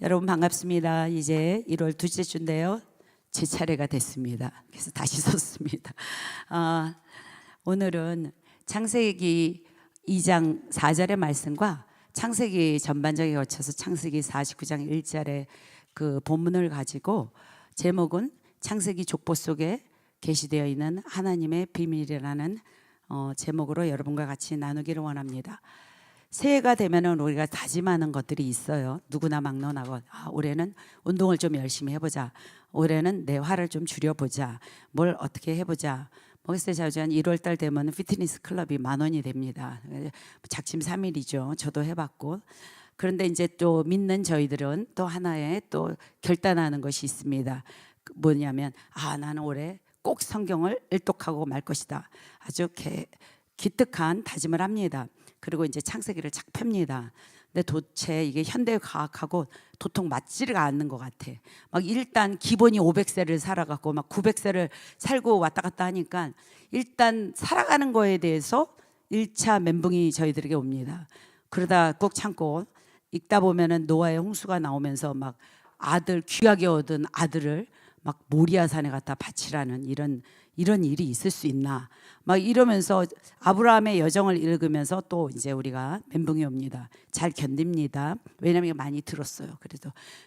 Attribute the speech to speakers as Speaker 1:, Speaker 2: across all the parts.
Speaker 1: 여러분 반갑습니다. 이제 1월 둘째 주인데요. 제 차례가 됐습니다. 그래서 다시 섰습니다. 오늘은 창세기 2장 4절의 말씀과 창세기 전반적에 거쳐서 창세기 49장 1절의 그 본문을 가지고 제목은 창세기 족보 속에 계시되어 있는 하나님의 비밀이라는 제목으로 여러분과 같이 나누기를 원합니다. 새해가 되면은 우리가 다짐하는 것들이 있어요. 누구나 막론하고 올해는 운동을 좀 열심히 해보자. 올해는 내 화를 좀 줄여보자. 뭘 어떻게 해보자. 그래서 자주 한 1월달 되면 피트니스 클럽이 10,000원이 됩니다. 작심삼일이죠. 저도 해봤고. 그런데 이제 또 믿는 저희들은 또 하나의 또 결단하는 것이 있습니다. 뭐냐면 나는 올해 꼭 성경을 일독하고 말 것이다. 아주 기특한 다짐을 합니다. 그리고 이제 창세기를 착 펴니다. 근데 도대체 이게 현대 과학하고 도통 맞지가 않는 것 같아. 막 일단 기본이 500세를 살아갖고 막 900세를 살고 왔다 갔다 하니까 일단 살아가는 거에 대해서 1차 멘붕이 저희들에게 옵니다. 그러다 꼭 참고 읽다 보면은 노아의 홍수가 나오면서 막 아들 귀하게 얻은 아들을 막 모리아산에 갖다 바치라는 이런 일이 있을 수 있나 막 이러면서 아브라함의 여정을 읽으면서 또 이제 우리가 멘붕이 옵니다. 잘 견딥니다. 왜냐하면 많이 들었어요.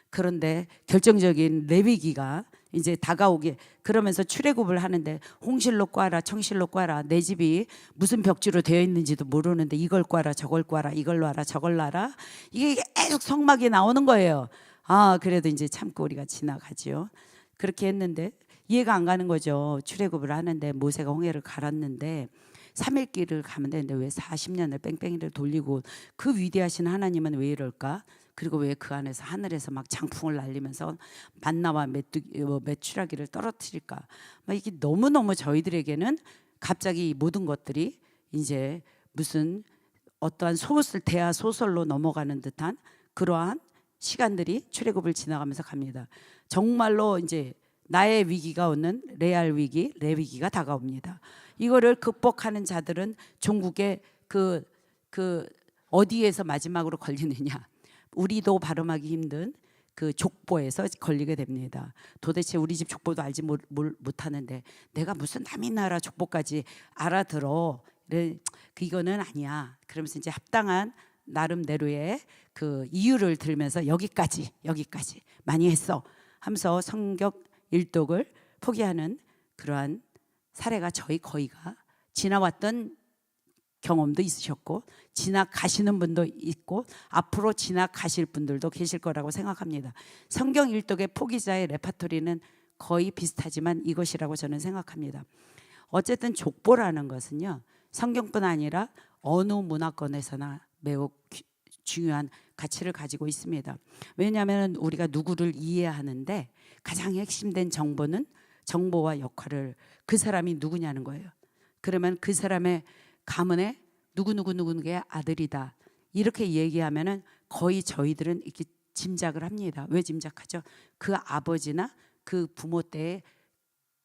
Speaker 1: 그런데 결정적인 레위기가 이제 다가오게 그러면서 출애굽을 하는데 홍실로 꽈라 청실로 꽈라 내 집이 무슨 벽지로 되어 있는지도 모르는데 이걸 꽈라 저걸 꽈라 이걸 놔라 저걸 놔라 이게 계속 성막이 나오는 거예요. 그래도 이제 참고 우리가 지나가지요. 그렇게 했는데 이해가 안 가는 거죠. 출애굽을 하는데 모세가 홍해를 갈았는데 3일 길을 가면 되는데 왜 40년을 뺑뺑이를 돌리고 그 위대하신 하나님은 왜 이럴까? 그리고 왜 그 안에서 하늘에서 막 장풍을 날리면서 만나와 메추라기를 떨어뜨릴까? 이게 너무너무 저희들에게는 갑자기 이 모든 것들이 이제 무슨 어떠한 대하 소설로 넘어가는 듯한 그러한 시간들이 출애굽을 지나가면서 갑니다. 정말로 이제 나의 위기가 오는 레위기가 다가옵니다. 이거를 극복하는 자들은 종국의 그 어디에서 마지막으로 걸리느냐? 우리도 발음하기 힘든 그 족보에서 걸리게 됩니다. 도대체 우리 집 족보도 알지 못하는데 내가 무슨 남의 나라 족보까지 알아들어? 이거는 아니야. 그러면서 이제 합당한 나름대로의 그 이유를 들면서 여기까지 많이 했어 하면서 성경 일독을 포기하는 그러한 사례가 거의가 지나왔던 경험도 있으셨고 지나가시는 분도 있고 앞으로 지나가실 분들도 계실 거라고 생각합니다. 성경 일독의 포기자의 레파토리는 거의 비슷하지만 이것이라고 저는 생각합니다. 어쨌든 족보라는 것은요 성경뿐 아니라 어느 문화권에서나 매우 중요한 가치를 가지고 있습니다. 왜냐하면 우리가 누구를 이해하는데 가장 핵심된 정보와 역할을 그 사람이 누구냐는 거예요. 그러면 그 사람의 가문에 누구누구의 아들이다 이렇게 얘기하면은 거의 저희들은 이렇게 짐작을 합니다. 왜 짐작하죠? 그 아버지나 그 부모 때의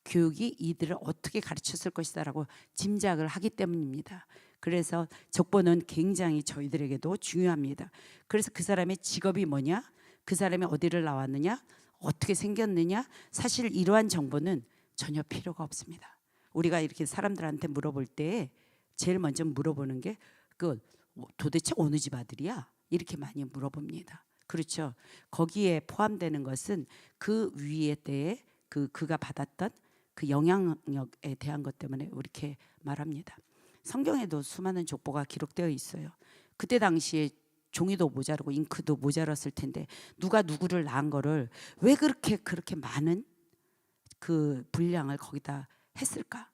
Speaker 1: 교육이 이들을 어떻게 가르쳤을 것이다라고 짐작을 하기 때문입니다. 그래서 족보는 굉장히 저희들에게도 중요합니다. 그래서 그 사람의 직업이 뭐냐, 그 사람이 어디를 나왔느냐, 어떻게 생겼느냐, 사실 이러한 정보는 전혀 필요가 없습니다. 우리가 이렇게 사람들한테 물어볼 때 제일 먼저 물어보는 게 도대체 어느 집 아들이야? 이렇게 많이 물어봅니다. 그렇죠. 거기에 포함되는 것은 그 위에 때에 그가 받았던 그 영향력에 대한 것 때문에 이렇게 말합니다. 성경에도 수많은 족보가 기록되어 있어요. 그때 당시에 종이도 모자르고 잉크도 모자랐을 텐데 누가 누구를 낳은 거를 왜 그렇게 많은 그 분량을 거기다 했을까?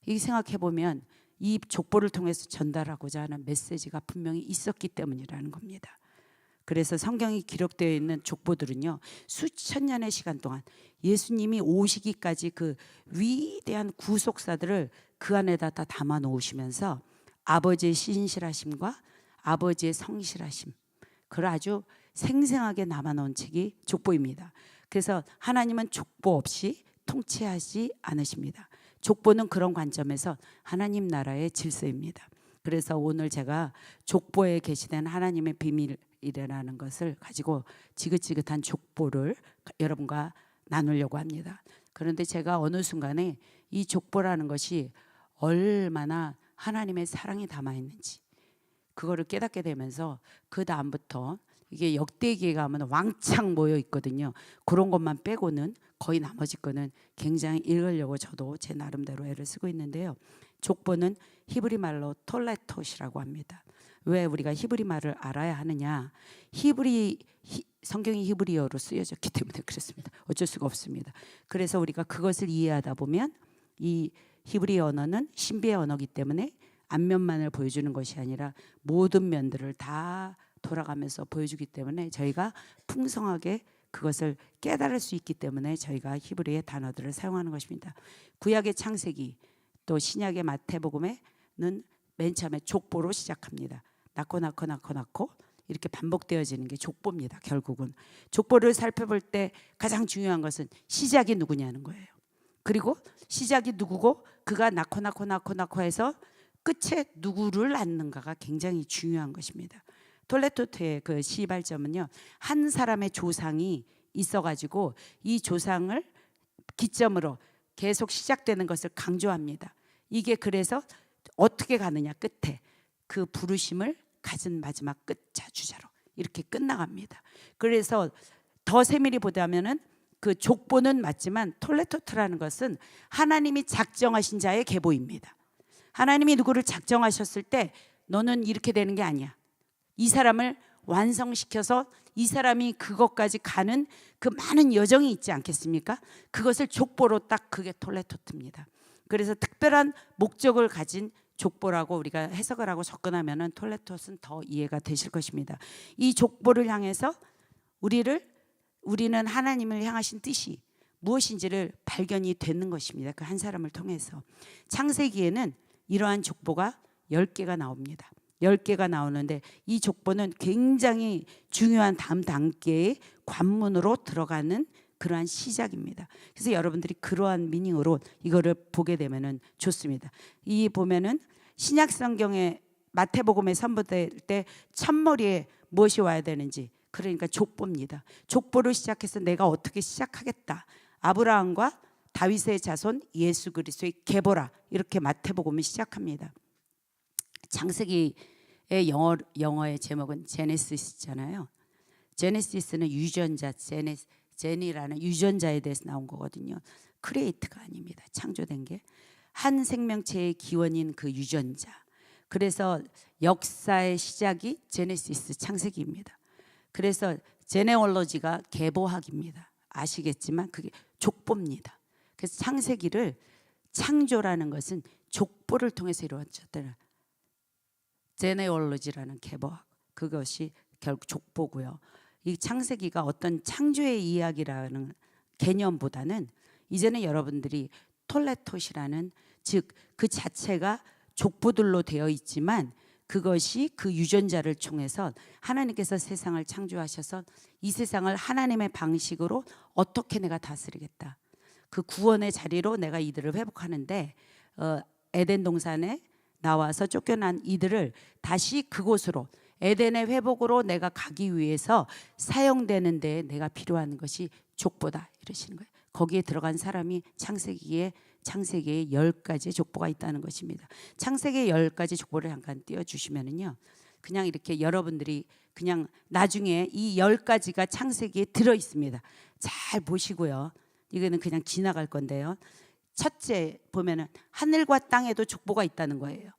Speaker 1: 이 생각해 보면 이 족보를 통해서 전달하고자 하는 메시지가 분명히 있었기 때문이라는 겁니다. 그래서 성경이 기록되어 있는 족보들은요 수천 년의 시간 동안 예수님이 오시기까지 그 위대한 구속사들을 그 안에다 다 담아 놓으시면서 아버지의 신실하심과 아버지의 성실하심 그걸 아주 생생하게 남아 놓은 책이 족보입니다. 그래서 하나님은 족보 없이 통치하지 않으십니다. 족보는 그런 관점에서 하나님 나라의 질서입니다. 그래서 오늘 제가 족보에 계시된 하나님의 비밀이라는 것을 가지고 지긋지긋한 족보를 여러분과 나누려고 합니다. 그런데 제가 어느 순간에 이 족보라는 것이 얼마나 하나님의 사랑이 담아 있는지 그거를 깨닫게 되면서 그 다음부터 이게 역대기에 가면 왕창 모여 있거든요. 그런 것만 빼고는 거의 나머지 거는 굉장히 읽으려고 저도 제 나름대로 애를 쓰고 있는데요. 족보는 히브리 말로 톨레톳이라고 합니다. 왜 우리가 히브리 말을 알아야 하느냐? 성경이 히브리어로 쓰여졌기 때문에 그렇습니다. 어쩔 수가 없습니다. 그래서 우리가 그것을 이해하다 보면 이 히브리 언어는 신비의 언어이기 때문에 앞면만을 보여주는 것이 아니라 모든 면들을 다 돌아가면서 보여주기 때문에 저희가 풍성하게 그것을 깨달을 수 있기 때문에 저희가 히브리의 단어들을 사용하는 것입니다. 구약의 창세기 또 신약의 마태복음에는 맨 처음에 족보로 시작합니다. 낳고 이렇게 반복되어지는 게 족보입니다. 결국은 족보를 살펴볼 때 가장 중요한 것은 시작이 누구냐는 거예요. 그리고 시작이 누구고 그가 낳고 해서 끝에 누구를 낳는가가 굉장히 중요한 것입니다. 톨레토트의 그 시발점은요, 한 사람의 조상이 있어가지고 이 조상을 기점으로 계속 시작되는 것을 강조합니다. 이게 그래서 어떻게 가느냐, 끝에 그 부르심을 가진 마지막 끝자주자로 이렇게 끝나갑니다. 그래서 더 세밀히 보자면은 그 족보는 맞지만 톨레토트라는 것은 하나님이 작정하신 자의 계보입니다. 하나님이 누구를 작정하셨을 때 너는 이렇게 되는 게 아니야. 이 사람을 완성시켜서 이 사람이 그것까지 가는 그 많은 여정이 있지 않겠습니까? 그것을 족보로 딱 그게 톨레토트입니다. 그래서 특별한 목적을 가진 족보라고 우리가 해석을 하고 접근하면은 톨레토트는 더 이해가 되실 것입니다. 이 족보를 향해서 우리는 하나님을 향하신 뜻이 무엇인지를 발견이 되는 것입니다. 그 한 사람을 통해서. 창세기에는 이러한 족보가 10개가 나옵니다. 10개가 나오는데 이 족보는 굉장히 중요한 다음 단계의 관문으로 들어가는 그러한 시작입니다. 그래서 여러분들이 그러한 미닝으로 이거를 보게 되면은 좋습니다. 이 보면은 신약 성경의 마태복음에 선포될 때 첫머리에 무엇이 와야 되는지, 그러니까 족보입니다. 족보를 시작해서 내가 어떻게 시작하겠다. 아브라함과 다윗의 자손 예수 그리스도의 계보라, 이렇게 마태복음이 시작합니다. 창세기의 영어의 제목은 제네시스잖아요. 제네시스는 유전자, 제니라는 유전자에 대해서 나온 거거든요. 크리에이트가 아닙니다. 창조된 게 한 생명체의 기원인 그 유전자. 그래서 역사의 시작이 제네시스 창세기입니다. 그래서 제네올로지가 계보학입니다. 아시겠지만 그게 족보입니다. 그래서 창세기를 창조라는 것은 족보를 통해서 이루어졌다. 제네올로지라는 계보학, 그것이 결국 족보고요. 이 창세기가 어떤 창조의 이야기라는 개념보다는 이제는 여러분들이 톨레토시라는, 즉 그 자체가 족보들로 되어 있지만 그것이 그 유전자를 통해서 하나님께서 세상을 창조하셔서 이 세상을 하나님의 방식으로 어떻게 내가 다스리겠다. 그 구원의 자리로 내가 이들을 회복하는데 에덴 동산에 나와서 쫓겨난 이들을 다시 그곳으로 에덴의 회복으로 내가 가기 위해서 사용되는 데 내가 필요한 것이 족보다 이러시는 거예요. 거기에 들어간 사람이 창세기에 10가지의 족보가 있다는 것입니다. 창세기의 10가지 족보를 잠깐 띄워주시면은요, 그냥 이렇게 여러분들이 그냥 나중에 이 10가지가 창세기에 들어 있습니다. 잘 보시고요. 이거는 그냥 지나갈 건데요. 첫째 보면은 하늘과 땅에도 족보가 있다는 거예요.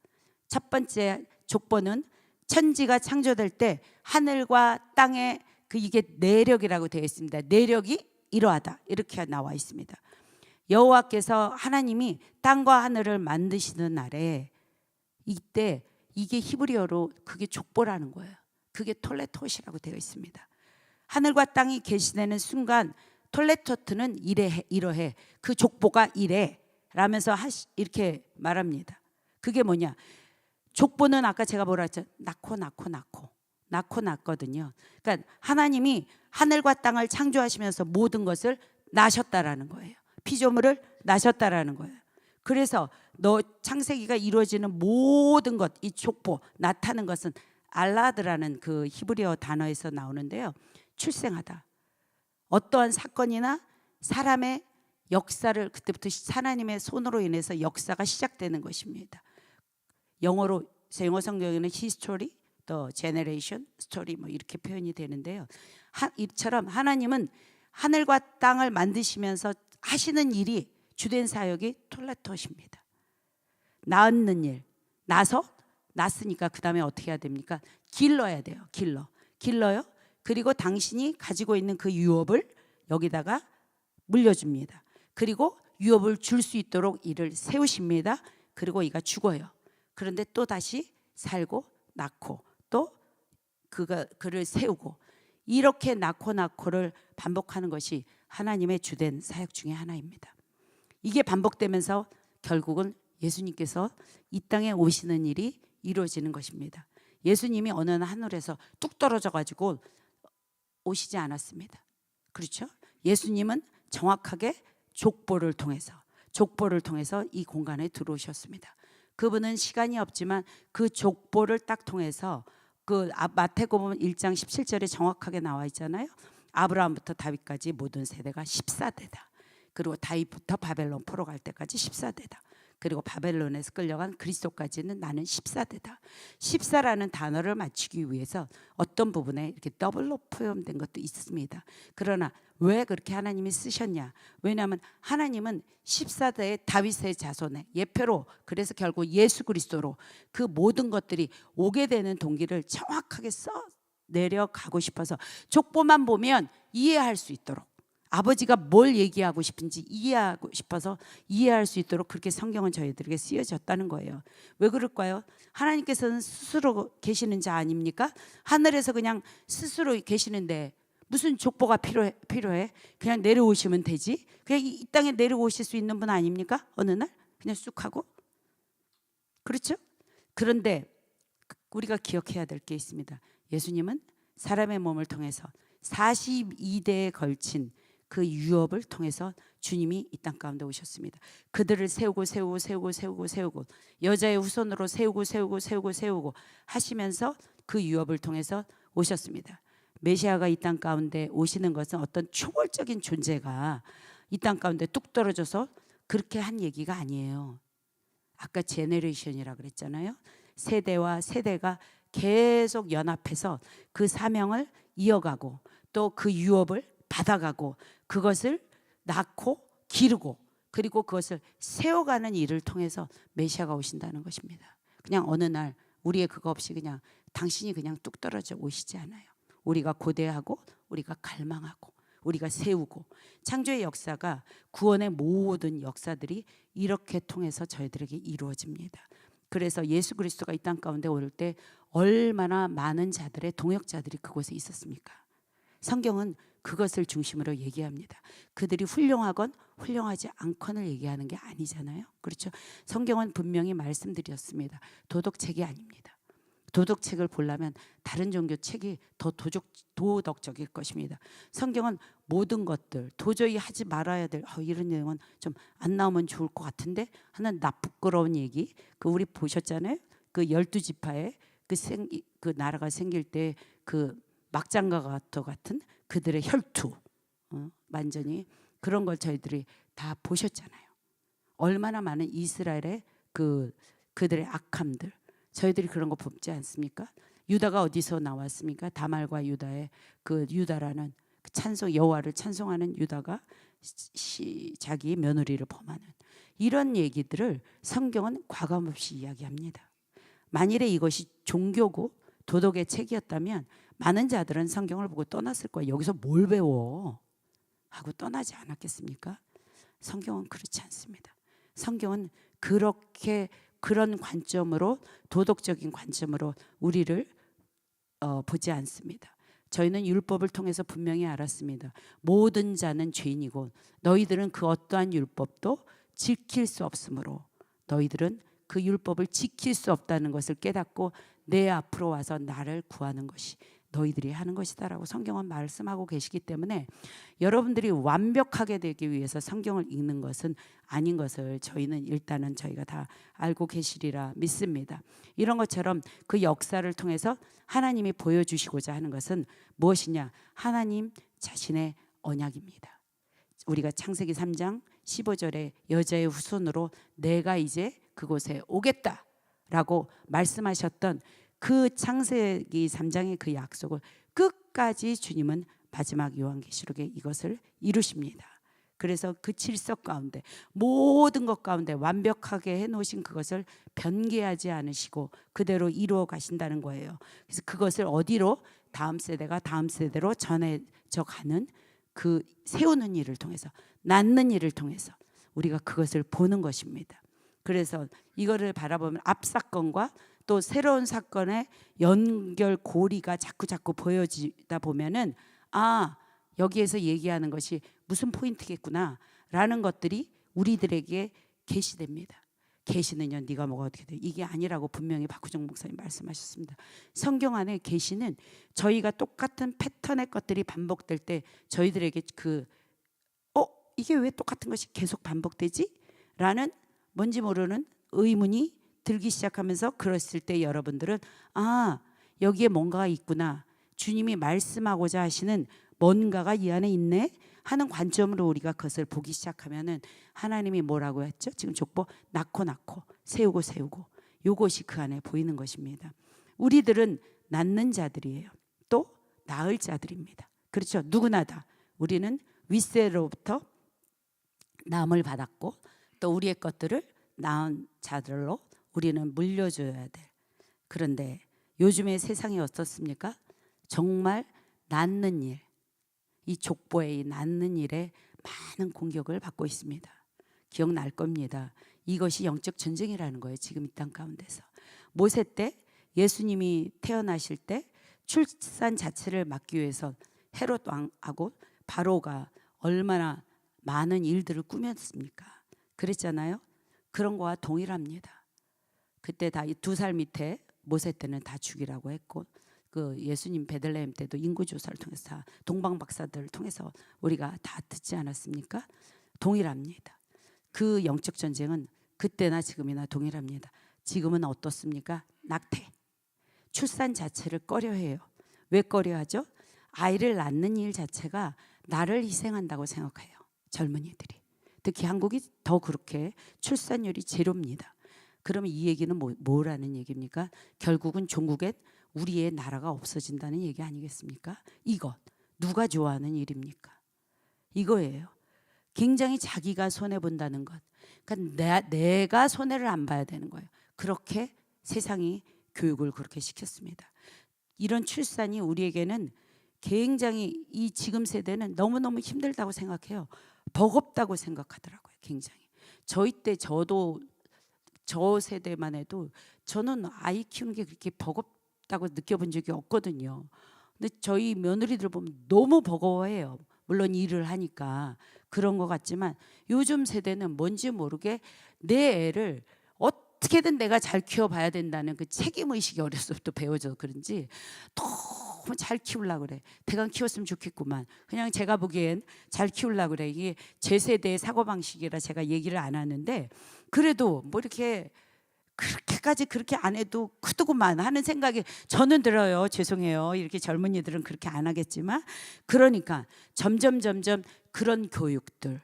Speaker 1: 첫 번째 족보는 천지가 창조될 때 하늘과 땅에 이게 내력이라고 되어 있습니다. 내력이 이러하다, 이렇게 나와 있습니다. 여호와께서 하나님이 땅과 하늘을 만드시는 날에 이때 이게 히브리어로 그게 족보라는 거예요. 그게 톨레토시라고 되어 있습니다. 하늘과 땅이 계시되는 순간 톨레토트는 이러해, 그 족보가 이래 라면서 이렇게 말합니다. 그게 뭐냐, 족보는 아까 제가 뭐라 했죠? 낳거든요. 그러니까 하나님이 하늘과 땅을 창조하시면서 모든 것을 낳으셨다라는 거예요. 피조물을 낳으셨다라는 거예요. 그래서 너 창세기가 이루어지는 모든 것, 이 족보 나타나는 것은 알라드라는 그 히브리어 단어에서 나오는데요. 출생하다. 어떠한 사건이나 사람의 역사를 그때부터 하나님의 손으로 인해서 역사가 시작되는 것입니다. 영어 성경에는 history, 또 generation, story 뭐 이렇게 표현이 되는데요. 이처럼 하나님은 하늘과 땅을 만드시면서 하시는 일이 주된 사역이 톨레토십니다. 낳는 일, 낳았으니까 그 다음에 어떻게 해야 됩니까? 길러야 돼요. 길러요. 그리고 당신이 가지고 있는 그 유업을 여기다가 물려줍니다. 그리고 유업을 줄 수 있도록 이를 세우십니다. 그리고 이가 죽어요. 그런데 또 다시 살고 낳고 또 그를 세우고, 이렇게 낳고를 반복하는 것이 하나님의 주된 사역 중에 하나입니다. 이게 반복되면서 결국은 예수님께서 이 땅에 오시는 일이 이루어지는 것입니다. 예수님이 어느 하늘에서 뚝 떨어져 가지고 오시지 않았습니다. 그렇죠? 예수님은 정확하게 족보를 통해서 이 공간에 들어오셨습니다. 그분은 시간이 없지만 그 족보를 딱 통해서 그 마태복음 1장 17절에 정확하게 나와 있잖아요. 아브라함부터 다윗까지 모든 세대가 14대다. 그리고 다윗부터 바벨론 포로 갈 때까지 14대다. 그리고 바벨론에서 끌려간 그리스도까지는 나는 14대다. 14라는 단어를 맞추기 위해서 어떤 부분에 이렇게 더블로 표현된 것도 있습니다. 그러나 왜 그렇게 하나님이 쓰셨냐? 왜냐하면 하나님은 14대의 다윗의 자손의 예표로, 그래서 결국 예수 그리스도로 그 모든 것들이 오게 되는 동기를 정확하게 써 내려가고 싶어서 족보만 보면 이해할 수 있도록, 아버지가 뭘 얘기하고 싶은지 이해하고 싶어서 이해할 수 있도록 그렇게 성경은 저희들에게 쓰여졌다는 거예요. 왜 그럴까요? 하나님께서는 스스로 계시는 자 아닙니까? 하늘에서 그냥 스스로 계시는데 무슨 족보가 필요해? 그냥 내려오시면 되지. 그냥 이 땅에 내려오실 수 있는 분 아닙니까? 어느 날 그냥 쑥 하고. 그렇죠? 그런데 우리가 기억해야 될 게 있습니다. 예수님은 사람의 몸을 통해서 42대에 걸친 그 유업을 통해서 주님이 이 땅 가운데 오셨습니다. 그들을 세우고 여자의 후손으로 세우고 하시면서 그 유업을 통해서 오셨습니다. 메시아가 이 땅 가운데 오시는 것은 어떤 초월적인 존재가 이 땅 가운데 뚝 떨어져서 그렇게 한 얘기가 아니에요. 아까 제네레이션이라 그랬잖아요. 세대와 세대가 계속 연합해서 그 사명을 이어가고 또 그 유업을 받아가고 그것을 낳고 기르고 그리고 그것을 세워가는 일을 통해서 메시아가 오신다는 것입니다. 그냥 어느 날 우리의 그거 없이 그냥 당신이 그냥 뚝 떨어져 오시지 않아요. 우리가 고대하고 우리가 갈망하고 우리가 세우고, 창조의 역사가 구원의 모든 역사들이 이렇게 통해서 저희들에게 이루어집니다. 그래서 예수 그리스도가 이 땅 가운데 올 때 얼마나 많은 자들의 동역자들이 그곳에 있었습니까? 성경은 그것을 중심으로 얘기합니다. 그들이 훌륭하건 훌륭하지 않건을 얘기하는 게 아니잖아요. 그렇죠? 성경은 분명히 말씀드렸습니다. 도덕책이 아닙니다. 도덕책을 보려면 다른 종교 책이 더 도덕적일 것입니다. 성경은 모든 것들 도저히 하지 말아야 될 이런 내용은 좀 안 나오면 좋을 것 같은데 하는 부끄러운 얘기, 그 우리 보셨잖아요. 그 12지파의 그 나라가 생길 때 그 막장과 같은 그들의 혈투, 완전히 그런 걸 저희들이 다 보셨잖아요. 얼마나 많은 이스라엘의 그들의 악함들, 저희들이 그런 거 보지 않습니까? 유다가 어디서 나왔습니까? 다말과 유다의 그 유다라는 찬송, 여호와를 찬송하는 유다가 자기 며느리를 범하는 이런 얘기들을 성경은 과감없이 이야기합니다. 만일에 이것이 종교고 도덕의 책이었다면 많은 자들은 성경을 보고 떠났을 거예요. 여기서 뭘 배워? 하고 떠나지 않았겠습니까? 성경은 그렇지 않습니다. 성경은 그런 관점으로, 도덕적인 관점으로 우리를 보지 않습니다. 저희는 율법을 통해서 분명히 알았습니다. 모든 자는 죄인이고 너희들은 그 어떠한 율법도 지킬 수 없으므로 너희들은 그 율법을 지킬 수 없다는 것을 깨닫고 내 앞으로 와서 나를 구하는 것이 너희들이 하는 것이다라고 성경은 말씀하고 계시기 때문에 여러분들이 완벽하게 되기 위해서 성경을 읽는 것은 아닌 것을 저희는 일단은 저희가 다 알고 계시리라 믿습니다. 이런 것처럼 그 역사를 통해서 하나님이 보여주시고자 하는 것은 무엇이냐? 하나님 자신의 언약입니다. 우리가 창세기 3장 15절에 여자의 후손으로 내가 이제 그곳에 오겠다라고 말씀하셨던 그 창세기 3장의 그 약속을 끝까지 주님은 마지막 요한계시록에 이것을 이루십니다. 그래서 그 질서 가운데 모든 것 가운데 완벽하게 해놓으신 그것을 변개하지 않으시고 그대로 이루어 가신다는 거예요. 그래서 그것을 어디로? 다음 세대가 다음 세대로 전해져 가는 그 세우는 일을 통해서, 낳는 일을 통해서 우리가 그것을 보는 것입니다. 그래서 이거를 바라보면 앞 사건과 또 새로운 사건의 연결고리가 자꾸 보여지다 보면은 아, 여기에서 얘기하는 것이 무슨 포인트겠구나 라는 것들이 우리들에게 계시됩니다. 계시는요, 네가 뭐가 어떻게 돼? 이게 아니라고 분명히 박구정 목사님 말씀하셨습니다. 성경 안에 계시는 저희가 똑같은 패턴의 것들이 반복될 때 저희들에게 이게 왜 똑같은 것이 계속 반복되지? 라는 뭔지 모르는 의문이 들기 시작하면서 그랬을 때 여러분들은 아, 여기에 뭔가가 있구나. 주님이 말씀하고자 하시는 뭔가가 이 안에 있네 하는 관점으로 우리가 그것을 보기 시작하면은 하나님이 뭐라고 했죠? 지금 족보 낳고 세우고 요것이 그 안에 보이는 것입니다. 우리들은 낳는 자들이에요. 또 낳을 자들입니다. 그렇죠? 누구나 다 우리는 윗세로부터 남을 받았고 또 우리의 것들을 낳은 자들로 우리는 물려줘야 돼. 그런데 요즘의 세상이 어떻습니까? 정말 낳는 일, 이 족보의 낳는 일에 많은 공격을 받고 있습니다. 기억날 겁니다. 이것이 영적 전쟁이라는 거예요. 지금 이 땅 가운데서 모세 때 예수님이 태어나실 때 출산 자체를 막기 위해서 헤롯 왕하고 바로가 얼마나 많은 일들을 꾸몄습니까? 그랬잖아요. 그런 거와 동일합니다. 그때 다 2살 밑에 모세 때는 다 죽이라고 했고 그 예수님 베들레헴 때도 인구조사를 통해서 다 동방박사들을 통해서 우리가 다 듣지 않았습니까? 동일합니다. 그 영적 전쟁은 그때나 지금이나 동일합니다. 지금은 어떻습니까? 낙태, 출산 자체를 꺼려해요. 왜 꺼려하죠? 아이를 낳는 일 자체가 나를 희생한다고 생각해요. 젊은이들이. 특히 한국이 더 그렇게 출산율이 제로입니다. 그러면 이 얘기는 뭐라는 얘기입니까? 결국은 종국에 우리의 나라가 없어진다는 얘기 아니겠습니까? 이것 누가 좋아하는 일입니까? 이거예요. 굉장히 자기가 손해본다는 것. 그러니까 내가 손해를 안 봐야 되는 거예요. 그렇게 세상이 교육을 그렇게 시켰습니다. 이런 출산이 우리에게는 굉장히 이 지금 세대는 너무너무 힘들다고 생각해요. 버겁다고 생각하더라고요. 굉장히. 저희 때 저도 저 세대만 해도 저는 아이 키우는 게 그렇게 버겁다고 느껴본 적이 없거든요. 근데 저희 며느리들 보면 너무 버거워해요. 물론 일을 하니까 그런 것 같지만 요즘 세대는 뭔지 모르게 내 애를 어떻게든 내가 잘 키워봐야 된다는 그 책임의식이 어렸을 때부터 배워져서 그런지 너무 잘 키우려고 그래. 대강 키웠으면 좋겠구만. 그냥 제가 보기엔 잘 키우려고 그래. 이게 제 세대의 사고방식이라 제가 얘기를 안 하는데 그래도 뭐 이렇게 그렇게까지 그렇게 안 해도 크더구만 하는 생각이 저는 들어요. 죄송해요. 이렇게 젊은이들은 그렇게 안 하겠지만 그러니까 점점 그런 교육들,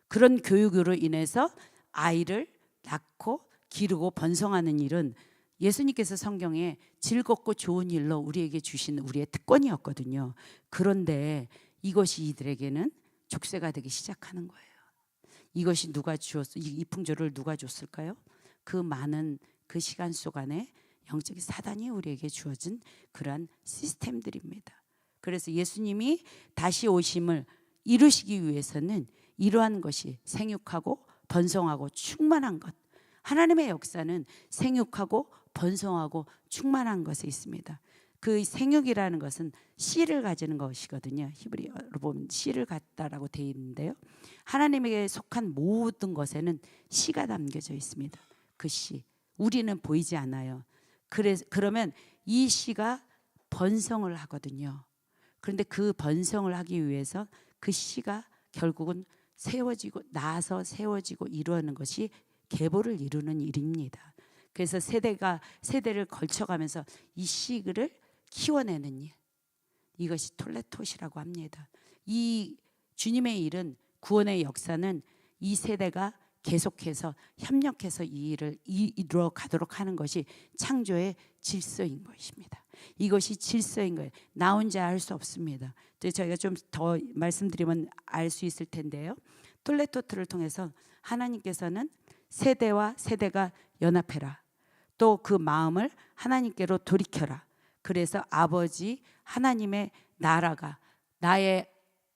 Speaker 1: 그런 교육으로 인해서 아이를 낳고 기르고 번성하는 일은 예수님께서 성경에 즐겁고 좋은 일로 우리에게 주신 우리의 특권이었거든요. 그런데 이것이 이들에게는 족쇄가 되기 시작하는 거예요. 이것이 누가 주었어? 이 풍조를 누가 줬을까요? 그 많은 그 시간 속 안에 영적인 사단이 우리에게 주어진 그러한 시스템들입니다. 그래서 예수님이 다시 오심을 이루시기 위해서는 이러한 것이 생육하고 번성하고 충만한 것. 하나님의 역사는 생육하고 번성하고 충만한 것에 있습니다. 그 생육이라는 것은 씨를 가지는 것이거든요. 히브리어로 보면 씨를 갖다라고 되어 있는데요. 하나님에게 속한 모든 것에는 씨가 담겨져 있습니다. 그 씨. 우리는 보이지 않아요. 그러면 이 씨가 번성을 하거든요. 그런데 그 번성을 하기 위해서 그 씨가 결국은 세워지고 나서 세워지고 이루어는 것이 계보를 이루는 일입니다. 그래서 세대를 걸쳐가면서 이 씨를 키워내는 일, 이것이 톨레톳이라고 합니다. 이 주님의 일은, 구원의 역사는 이 세대가 계속해서 협력해서 이 일을 이루어 가도록 하는 것이 창조의 질서인 것입니다. 이것이 질서인 거예요. 나 혼자 할 수 없습니다. 저희가 좀 더 말씀드리면 알 수 있을 텐데요. 톨레토트를 통해서 하나님께서는 세대와 세대가 연합해라. 또 그 마음을 하나님께로 돌이켜라. 그래서 아버지 하나님의 나라가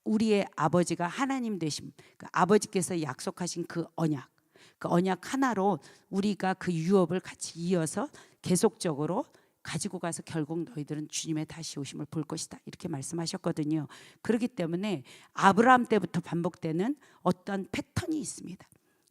Speaker 1: 우리의 아버지가 하나님 되심, 그 아버지께서 약속하신 그 언약 하나로 우리가 그 유업을 같이 이어서 계속적으로 가지고 가서 결국 너희들은 주님의 다시 오심을 볼 것이다, 이렇게 말씀하셨거든요. 그렇기 때문에 아브라함 때부터 반복되는 어떤 패턴이 있습니다.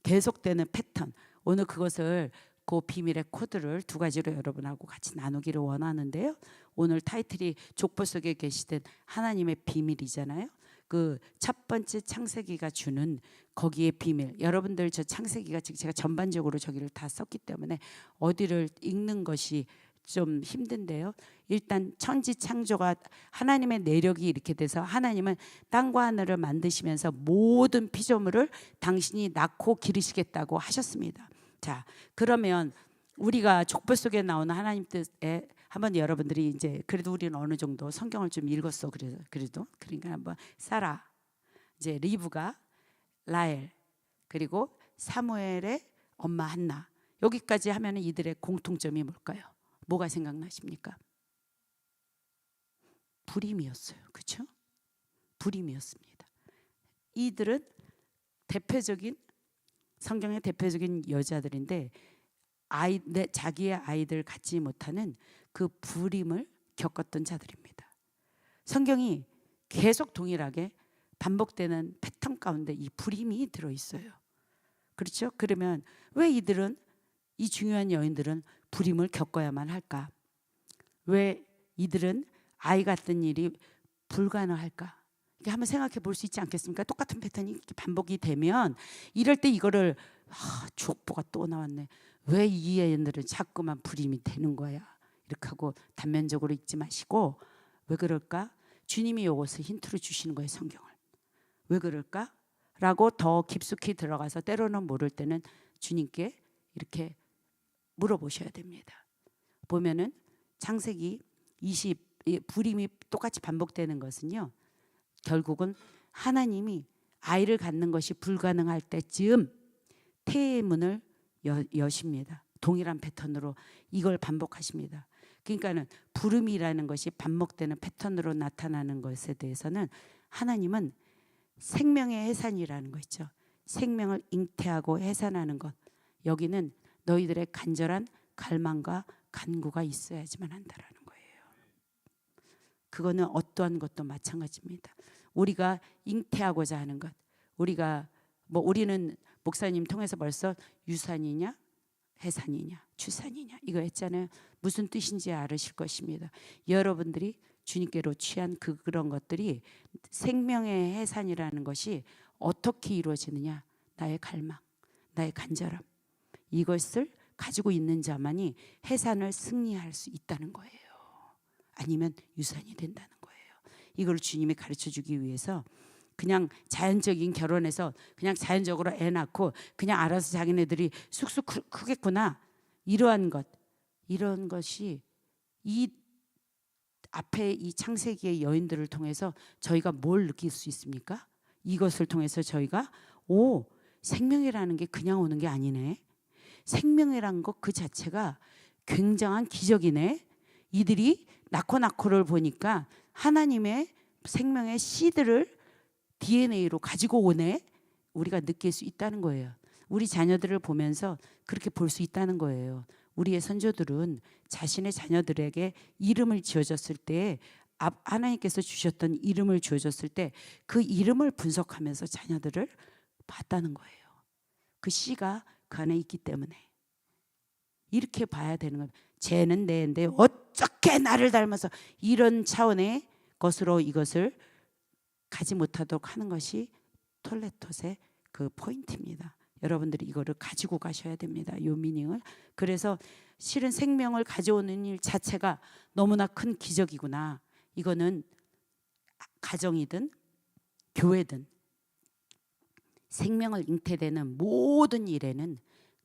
Speaker 1: 계속되는 패턴. 오늘 그것을 그 비밀의 코드를 두 가지로 여러분하고 같이 나누기를 원하는데요. 오늘 타이틀이 족보 속에 계시던 하나님의 비밀이잖아요. 그 첫 번째 창세기가 주는 거기에 비밀. 여러분들 저 창세기가 지금 제가 전반적으로 저기를 다 썼기 때문에 어디를 읽는 것이 좀 힘든데요. 일단 천지 창조가 하나님의 내력이 이렇게 돼서 하나님은 땅과 하늘을 만드시면서 모든 피조물을 당신이 낳고 기르시겠다고 하셨습니다. 자, 그러면 우리가 족보 속에 나오는 하나님 뜻에 한번 여러분들이 이제 그래도 우리는 어느 정도 성경을 좀 읽었어. 그래도 그러니까 한번 사라, 이제 리브가, 라헬, 그리고 사무엘의 엄마 한나, 여기까지 하면 이들의 공통점이 뭘까요? 뭐가 생각나십니까? 불임이었어요. 그렇죠? 불임이었습니다. 이들은 대표적인 성경의 대표적인 여자들인데 자기의 아이들 갖지 못하는 그 불임을 겪었던 자들입니다. 성경이 계속 동일하게 반복되는 패턴 가운데 이 불임이 들어있어요. 그렇죠? 그러면 왜 이 중요한 여인들은 불임을 겪어야만 할까? 왜 이들은 아이 같은 일이 불가능할까? 이게 한번 생각해 볼 수 있지 않겠습니까? 똑같은 패턴이 반복이 되면 이럴 때 이거를 족보가 또 나왔네. 왜 이 애들은 자꾸만 불임이 되는 거야? 이렇게 하고 단면적으로 읽지 마시고, 왜 그럴까? 주님이 이것을 힌트로 주시는 거예요, 성경을. 왜 그럴까? 라고 더 깊숙이 들어가서 때로는 모를 때는 주님께 이렇게 물어보셔야 됩니다. 보면은 창세기 20 불임이 똑같이 반복되는 것은요, 결국은 하나님이 아이를 갖는 것이 불가능할 때쯤 태의 문을 여십니다. 동일한 패턴으로 이걸 반복하십니다. 그러니까는 불임이라는 것이 반복되는 패턴으로 나타나는 것에 대해서는 하나님은 생명의 해산이라는 거 있죠. 생명을 잉태하고 해산하는 것. 여기는 너희들의 간절한 갈망과 간구가 있어야지만 한다라는 거예요. 그거는 어떠한 것도 마찬가지입니다. 우리가 잉태하고자 하는 것, 우리는 목사님 통해서 벌써 유산이냐 해산이냐 추산이냐 이거 했잖아요. 무슨 뜻인지 알으실 것입니다. 여러분들이 주님께로 취한 그런 것들이 생명의 해산이라는 것이 어떻게 이루어지느냐, 나의 갈망, 나의 간절함, 이것을 가지고 있는 자만이 해산을 승리할 수 있다는 거예요. 아니면 유산이 된다는 거예요. 이걸 주님이 가르쳐 주기 위해서 그냥 자연적인 결혼에서 그냥 자연적으로 애 낳고 그냥 알아서 자기네들이 쑥쑥 크겠구나, 이런 것이 이 앞에 이 창세기의 여인들을 통해서 저희가 뭘 느낄 수 있습니까? 이것을 통해서 저희가 생명이라는 게 그냥 오는 게 아니네. 생명이란 것 그 자체가 굉장한 기적이네. 이들이 낳고를 보니까 하나님의 생명의 씨들을 DNA로 가지고 오네. 우리가 느낄 수 있다는 거예요. 우리 자녀들을 보면서 그렇게 볼 수 있다는 거예요. 우리의 선조들은 자신의 자녀들에게 이름을 지어줬을 때, 하나님께서 주셨던 이름을 지어줬을 때 그 이름을 분석하면서 자녀들을 봤다는 거예요. 그 씨가 그 안에 있기 때문에 이렇게 봐야 되는 거예요. 쟤는 내인데 어떻게 나를 닮아서 이런 차원의 것으로 이것을 가지 못하도록 하는 것이 톨레톳의 그 포인트입니다. 여러분들이 이거를 가지고 가셔야 됩니다. 이 미닝을. 그래서 실은 생명을 가져오는 일 자체가 너무나 큰 기적이구나. 이거는 가정이든 교회든 생명을 잉태되는 모든 일에는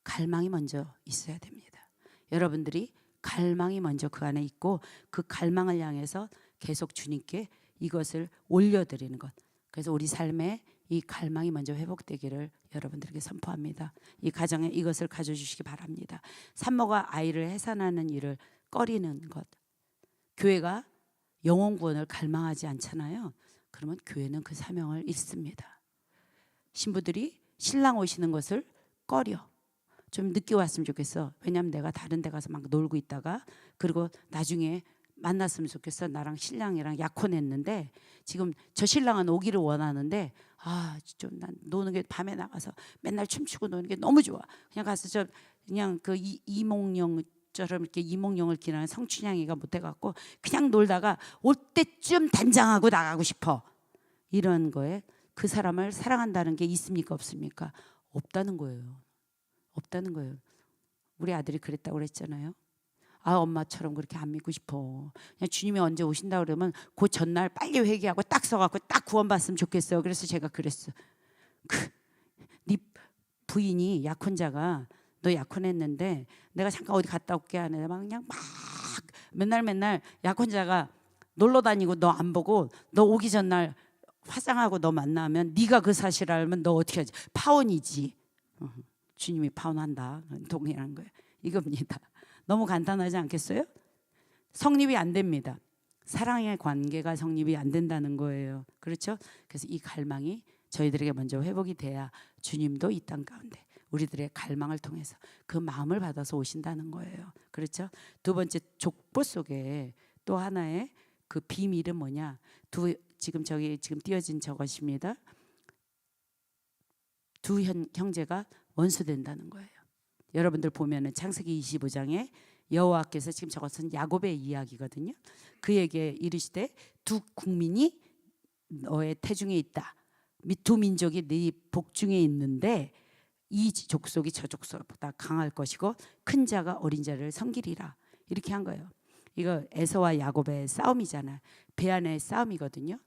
Speaker 1: 갈망이 먼저 있어야 됩니다. 여러분들이 갈망이 먼저 그 안에 있고 그 갈망을 향해서 계속 주님께 이것을 올려드리는 것. 그래서 우리 삶에 이 갈망이 먼저 회복되기를 여러분들에게 선포합니다. 이 가정에 이것을 가져주시기 바랍니다. 산모가 아이를 해산하는 일을 꺼리는 것. 교회가 영혼 구원을 갈망하지 않잖아요. 그러면 교회는 그 사명을 잃습니다. 신부들이 신랑 오시는 것을 꺼려. 좀 늦게 왔으면 좋겠어. 왜냐하면 내가 다른 데 가서 막 놀고 있다가 그리고 나중에 만났으면 좋겠어. 나랑 신랑이랑 약혼했는데 지금 저 신랑은 오기를 원하는데 좀 난 노는 게 밤에 나가서 맨날 춤추고 노는 게 너무 좋아. 그냥 가서 저 그냥 그 이몽룡처럼 이렇게 이몽룡을 기나는 성춘향이가 못해갖고 그냥 놀다가 올 때쯤 단장하고 나가고 싶어. 이런 거에 그 사람을 사랑한다는 게 있습니까 없습니까? 없다는 거예요. 없다는 거예요. 우리 아들이 그랬다고 그랬잖아요. 엄마처럼 그렇게 안 믿고 싶어. 그냥 주님이 언제 오신다 그러면 그 전날 빨리 회개하고 딱 서갖고 딱 구원받으면 좋겠어요. 그래서 제가 그랬어. 네 부인이 약혼자가 너 약혼했는데 내가 잠깐 어디 갔다 올게 하는데 막 그냥 막 맨날 약혼자가 놀러 다니고 너 안 보고 너 오기 전날 화장하고 너 만나면 네가 그 사실을 알면 너 어떻게 하지? 파혼이지. 주님이 파혼한다. 동의하는 거예요. 이겁니다. 너무 간단하지 않겠어요? 성립이 안 됩니다. 사랑의 관계가 성립이 안 된다는 거예요. 그렇죠? 그래서 이 갈망이 저희들에게 먼저 회복이 돼야 주님도 이 땅 가운데 우리들의 갈망을 통해서 그 마음을 받아서 오신다는 거예요. 그렇죠? 두 번째 족보 속에 또 하나의 그 비밀은 뭐냐? 지금 띄어진 저것입니다. 두 형제가 원수된다는 거예요. 여러분들 보면은 창세기 25장에 여호와께서 지금 저것은 야곱의 이야기거든요. 그에게 이르시되 두 국민이 너의 태중에 있다. 두 민족이 네 복중에 있는데 이 족속이 저 족속보다 강할 것이고 큰 자가 어린 자를 섬기리라. 이렇게 한 거예요. 이거 에서와 야곱의 싸움이잖아요. 배 안의 싸움이거든요.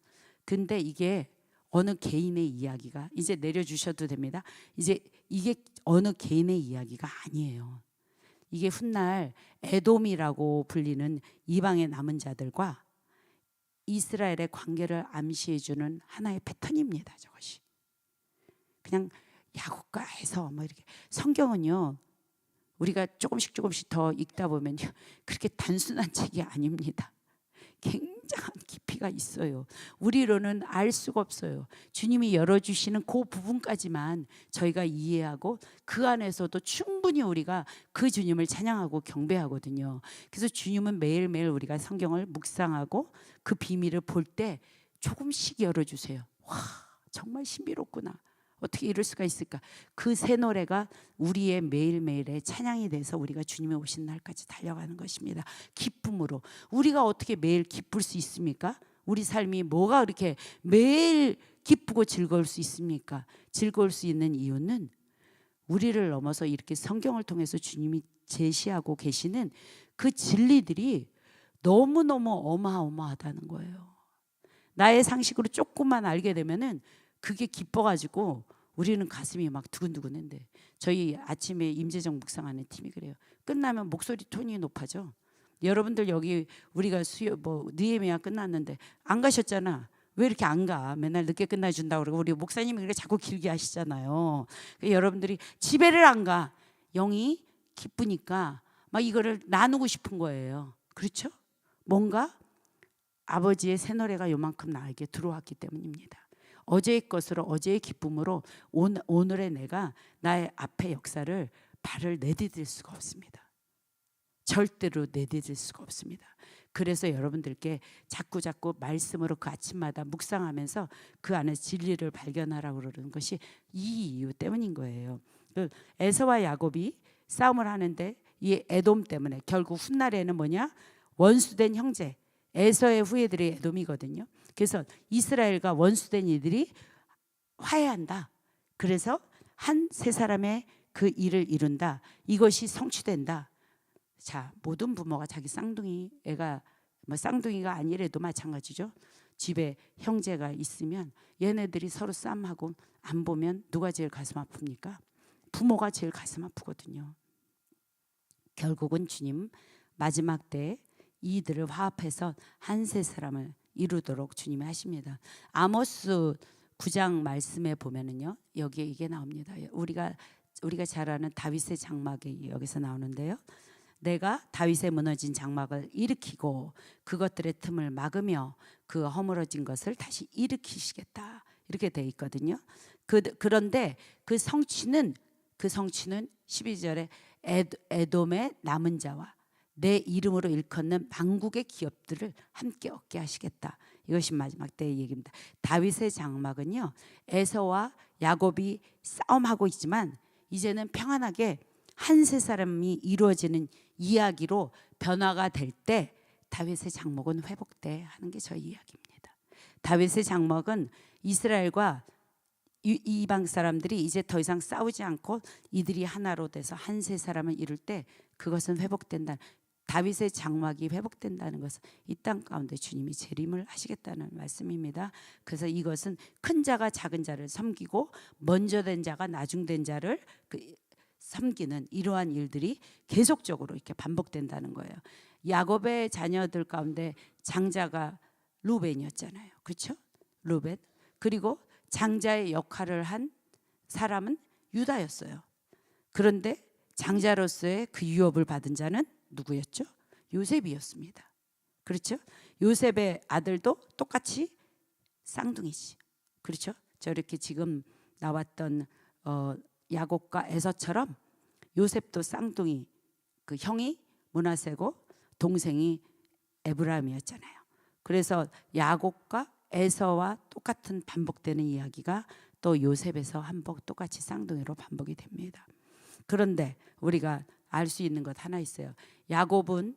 Speaker 1: 근데 이게 어느 개인의 이야기가 이제 내려주셔도 됩니다. 이제 이게 어느 개인의 이야기가 아니에요. 이게 훗날 에돔이라고 불리는 이방의 남은 자들과 이스라엘의 관계를 암시해주는 하나의 패턴입니다. 저것이 그냥 야곱과 해서 뭐 이렇게 성경은요 우리가 조금씩 더 읽다 보면요 그렇게 단순한 책이 아닙니다. 굉장한 깊이가 있어요. 우리로는 알 수가 없어요. 주님이 열어주시는 그 부분까지만 저희가 이해하고 그 안에서도 충분히 우리가 그 주님을 찬양하고 경배하거든요. 그래서 주님은 매일매일 우리가 성경을 묵상하고 그 비밀을 볼 때 조금씩 열어주세요. 와, 정말 신비롭구나. 어떻게 이럴 수가 있을까? 그 새 노래가 우리의 매일매일의 찬양이 돼서 우리가 주님의 오신 날까지 달려가는 것입니다. 기쁨으로. 우리가 어떻게 매일 기쁠 수 있습니까? 우리 삶이 뭐가 그렇게 매일 기쁘고 즐거울 수 있습니까? 즐거울 수 있는 이유는 우리를 넘어서 이렇게 성경을 통해서 주님이 제시하고 계시는 그 진리들이 너무너무 어마어마하다는 거예요. 나의 상식으로 조금만 알게 되면은 그게 기뻐가지고 우리는 가슴이 막 두근두근한데 저희 아침에 임재정 묵상하는 팀이 그래요. 끝나면 목소리 톤이 높아져. 여러분들 여기 우리가 느헤미야 끝났는데 안 가셨잖아. 왜 이렇게 안 가? 맨날 늦게 끝나준다고 그러고 우리 목사님이 그렇게 자꾸 길게 하시잖아요. 여러분들이 집에를 안 가. 영이 기쁘니까 막 이거를 나누고 싶은 거예요. 그렇죠? 뭔가 아버지의 새 노래가 요만큼 나에게 들어왔기 때문입니다. 어제의 것으로 어제의 기쁨으로 오늘의 내가 나의 앞의 역사를 발을 내디딜 수가 없습니다. 절대로 내디딜 수가 없습니다. 그래서 여러분들께 자꾸 말씀으로 그 아침마다 묵상하면서 그 안에 진리를 발견하라고 그러는 것이 이 이유 때문인 거예요. 에서와 야곱이 싸움을 하는데 이 에돔 때문에 결국 훗날에는 뭐냐? 원수된 형제 에서의 후예들이 에돔이거든요. 그래서 이스라엘과 원수된 이들이 화해한다. 그래서 한 세 사람의 그 일을 이룬다. 이것이 성취된다. 자, 모든 부모가 자기 쌍둥이 애가 뭐 쌍둥이가 아니래도 마찬가지죠. 집에 형제가 있으면 얘네들이 서로 싸움하고 안 보면 누가 제일 가슴 아픕니까? 부모가 제일 가슴 아프거든요. 결국은 주님 마지막 때에 이들을 화합해서 한 세 사람을 이루도록 주님이 하십니다. 아모스 9장 말씀에 보면은요, 여기에 이게 나옵니다. 우리가 잘 아는 다윗의 장막이 여기서 나오는데요. 내가 다윗의 무너진 장막을 일으키고 그것들의 틈을 막으며 그 허물어진 것을 다시 일으키시겠다. 이렇게 돼 있거든요. 그런데 그 성취는 12절에 에돔의 남은 자와 내 이름으로 일컫는 만국의 기업들을 함께 얻게 하시겠다. 이것이 마지막 때의 얘기입니다. 다윗의 장막은요, 에서와 야곱이 싸움하고 있지만 이제는 평안하게 한 세 사람이 이루어지는 이야기로 변화가 될 때 다윗의 장막은 회복돼 하는 게 저희 이야기입니다. 다윗의 장막은 이스라엘과 이방 사람들이 이제 더 이상 싸우지 않고 이들이 하나로 돼서 한 세 사람을 이룰 때 그것은 회복된다. 다윗의 장막이 회복된다는 것은 이 땅 가운데 주님이 재림을 하시겠다는 말씀입니다. 그래서 이것은 큰 자가 작은 자를 섬기고 먼저 된 자가 나중된 자를 섬기는 이러한 일들이 계속적으로 이렇게 반복된다는 거예요. 야곱의 자녀들 가운데 장자가 루벤이었잖아요. 그렇죠? 루벤. 그리고 장자의 역할을 한 사람은 유다였어요. 그런데 장자로서의 그 유업을 받은 자는 누구였죠? 요셉이었습니다. 그렇죠? 요셉의 아들도 똑같이 쌍둥이지. 그렇죠? 저렇게 지금 나왔던 야곱과 에서처럼 요셉도 쌍둥이, 그 형이 므낫세고 동생이 에브라임이었잖아요. 그래서 야곱과 에서와 똑같은 반복되는 이야기가 또 요셉에서 한번 똑같이 쌍둥이로 반복이 됩니다. 그런데 우리가 알 수 있는 것 하나 있어요. 야곱은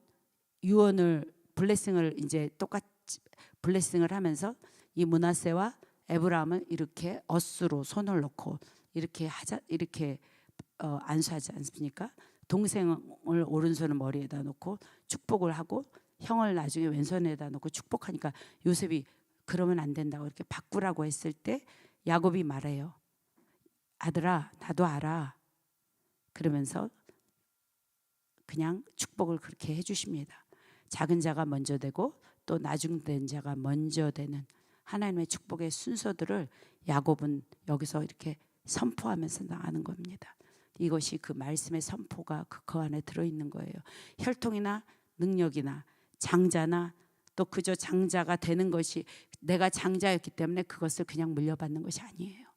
Speaker 1: 유언을 블레싱을 이제 똑같이 블레싱을 하면서 이 므낫세와 에브라임을 이렇게 엇수로 손을 놓고 이렇게 하자 이렇게 안수하지 않습니까? 동생을 오른손을 머리에다 놓고 축복을 하고 형을 나중에 왼손에다 놓고 축복하니까 요셉이 그러면 안 된다고 이렇게 바꾸라고 했을 때 야곱이 말해요. 아들아, 나도 알아. 그러면서 그냥 축복을 그렇게 해주십니다. 작은 자가 먼저 되고 또 나중된 자가 먼저 되는 하나님의 축복의 순서들을 야곱은 여기서 이렇게 선포하면서 나가는 겁니다. 이것이 그 말씀의 선포가 그 안에 들어있는 거예요. 혈통이나 능력이나 장자나 또 그저 장자가 되는 것이 내가 장자였기 때문에 그것을 그냥 물려받는 것이 아니에요.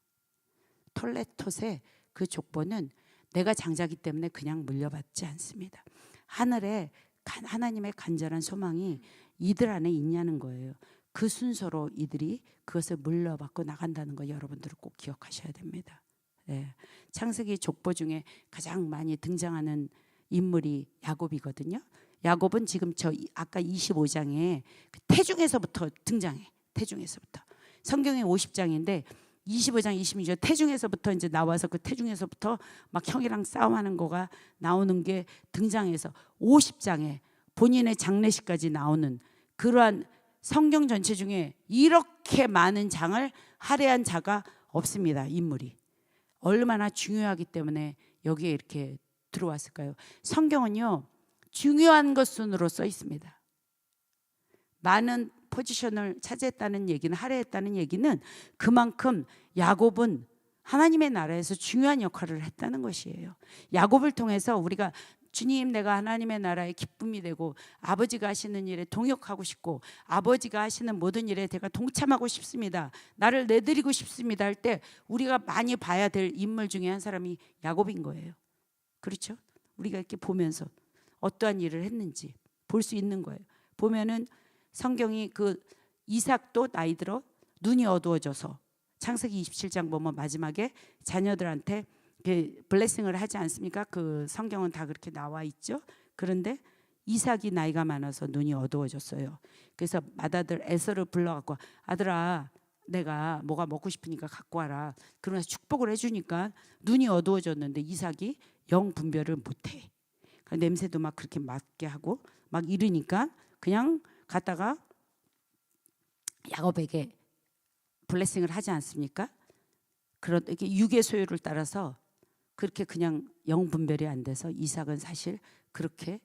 Speaker 1: 톨레톳의 그 족보는 내가 장자기 때문에 그냥 물려받지 않습니다. 하늘에 하나님의 간절한 소망이 이들 안에 있냐는 거예요. 그 순서로 이들이 그것을 물려받고 나간다는 거 여러분들은 꼭 기억하셔야 됩니다. 네. 창세기 족보 중에 가장 많이 등장하는 인물이 야곱이거든요. 야곱은 지금 저 아까 25장에 태중에서부터 등장해. 태중에서부터. 성경에 50장인데 25장 26절 태중에서부터 이제 나와서 그 태중에서부터 막 형이랑 싸움하는 거가 나오는 게 등장해서 50장에 본인의 장례식까지 나오는 그러한 성경 전체 중에 이렇게 많은 장을 할애한 자가 없습니다. 인물이. 얼마나 중요하기 때문에 여기에 이렇게 들어왔을까요? 성경은요, 중요한 것 순으로 써 있습니다. 많은 포지션을 차지했다는 얘기는, 할애했다는 얘기는 그만큼 야곱은 하나님의 나라에서 중요한 역할을 했다는 것이에요. 야곱을 통해서 우리가 주님, 내가 하나님의 나라의 기쁨이 되고 아버지가 하시는 일에 동역하고 싶고 아버지가 하시는 모든 일에 제가 동참하고 싶습니다. 나를 내드리고 싶습니다 할 때 우리가 많이 봐야 될 인물 중에 한 사람이 야곱인 거예요. 그렇죠? 우리가 이렇게 보면서 어떠한 일을 했는지 볼 수 있는 거예요. 보면은 성경이 그 이삭도 나이 들어 눈이 어두워져서 창세기 27장 보면 마지막에 자녀들한테 블레싱을 하지 않습니까? 그 성경은 다 그렇게 나와 있죠. 그런데 이삭이 나이가 많아서 눈이 어두워졌어요. 그래서 맏아들 에서를 불러갖고 아들아 내가 뭐가 먹고 싶으니까 갖고 와라. 그러면서 축복을 해주니까 눈이 어두워졌는데 이삭이 영 분별을 못해. 냄새도 막 그렇게 맡게 하고 막 이러니까 그냥 갔다가 야곱에게 블레싱을 하지 않습니까? 그런 이렇게 육의 소유를 따라서 그렇게 그냥 영 분별이 안 돼서 이삭은 사실 그렇게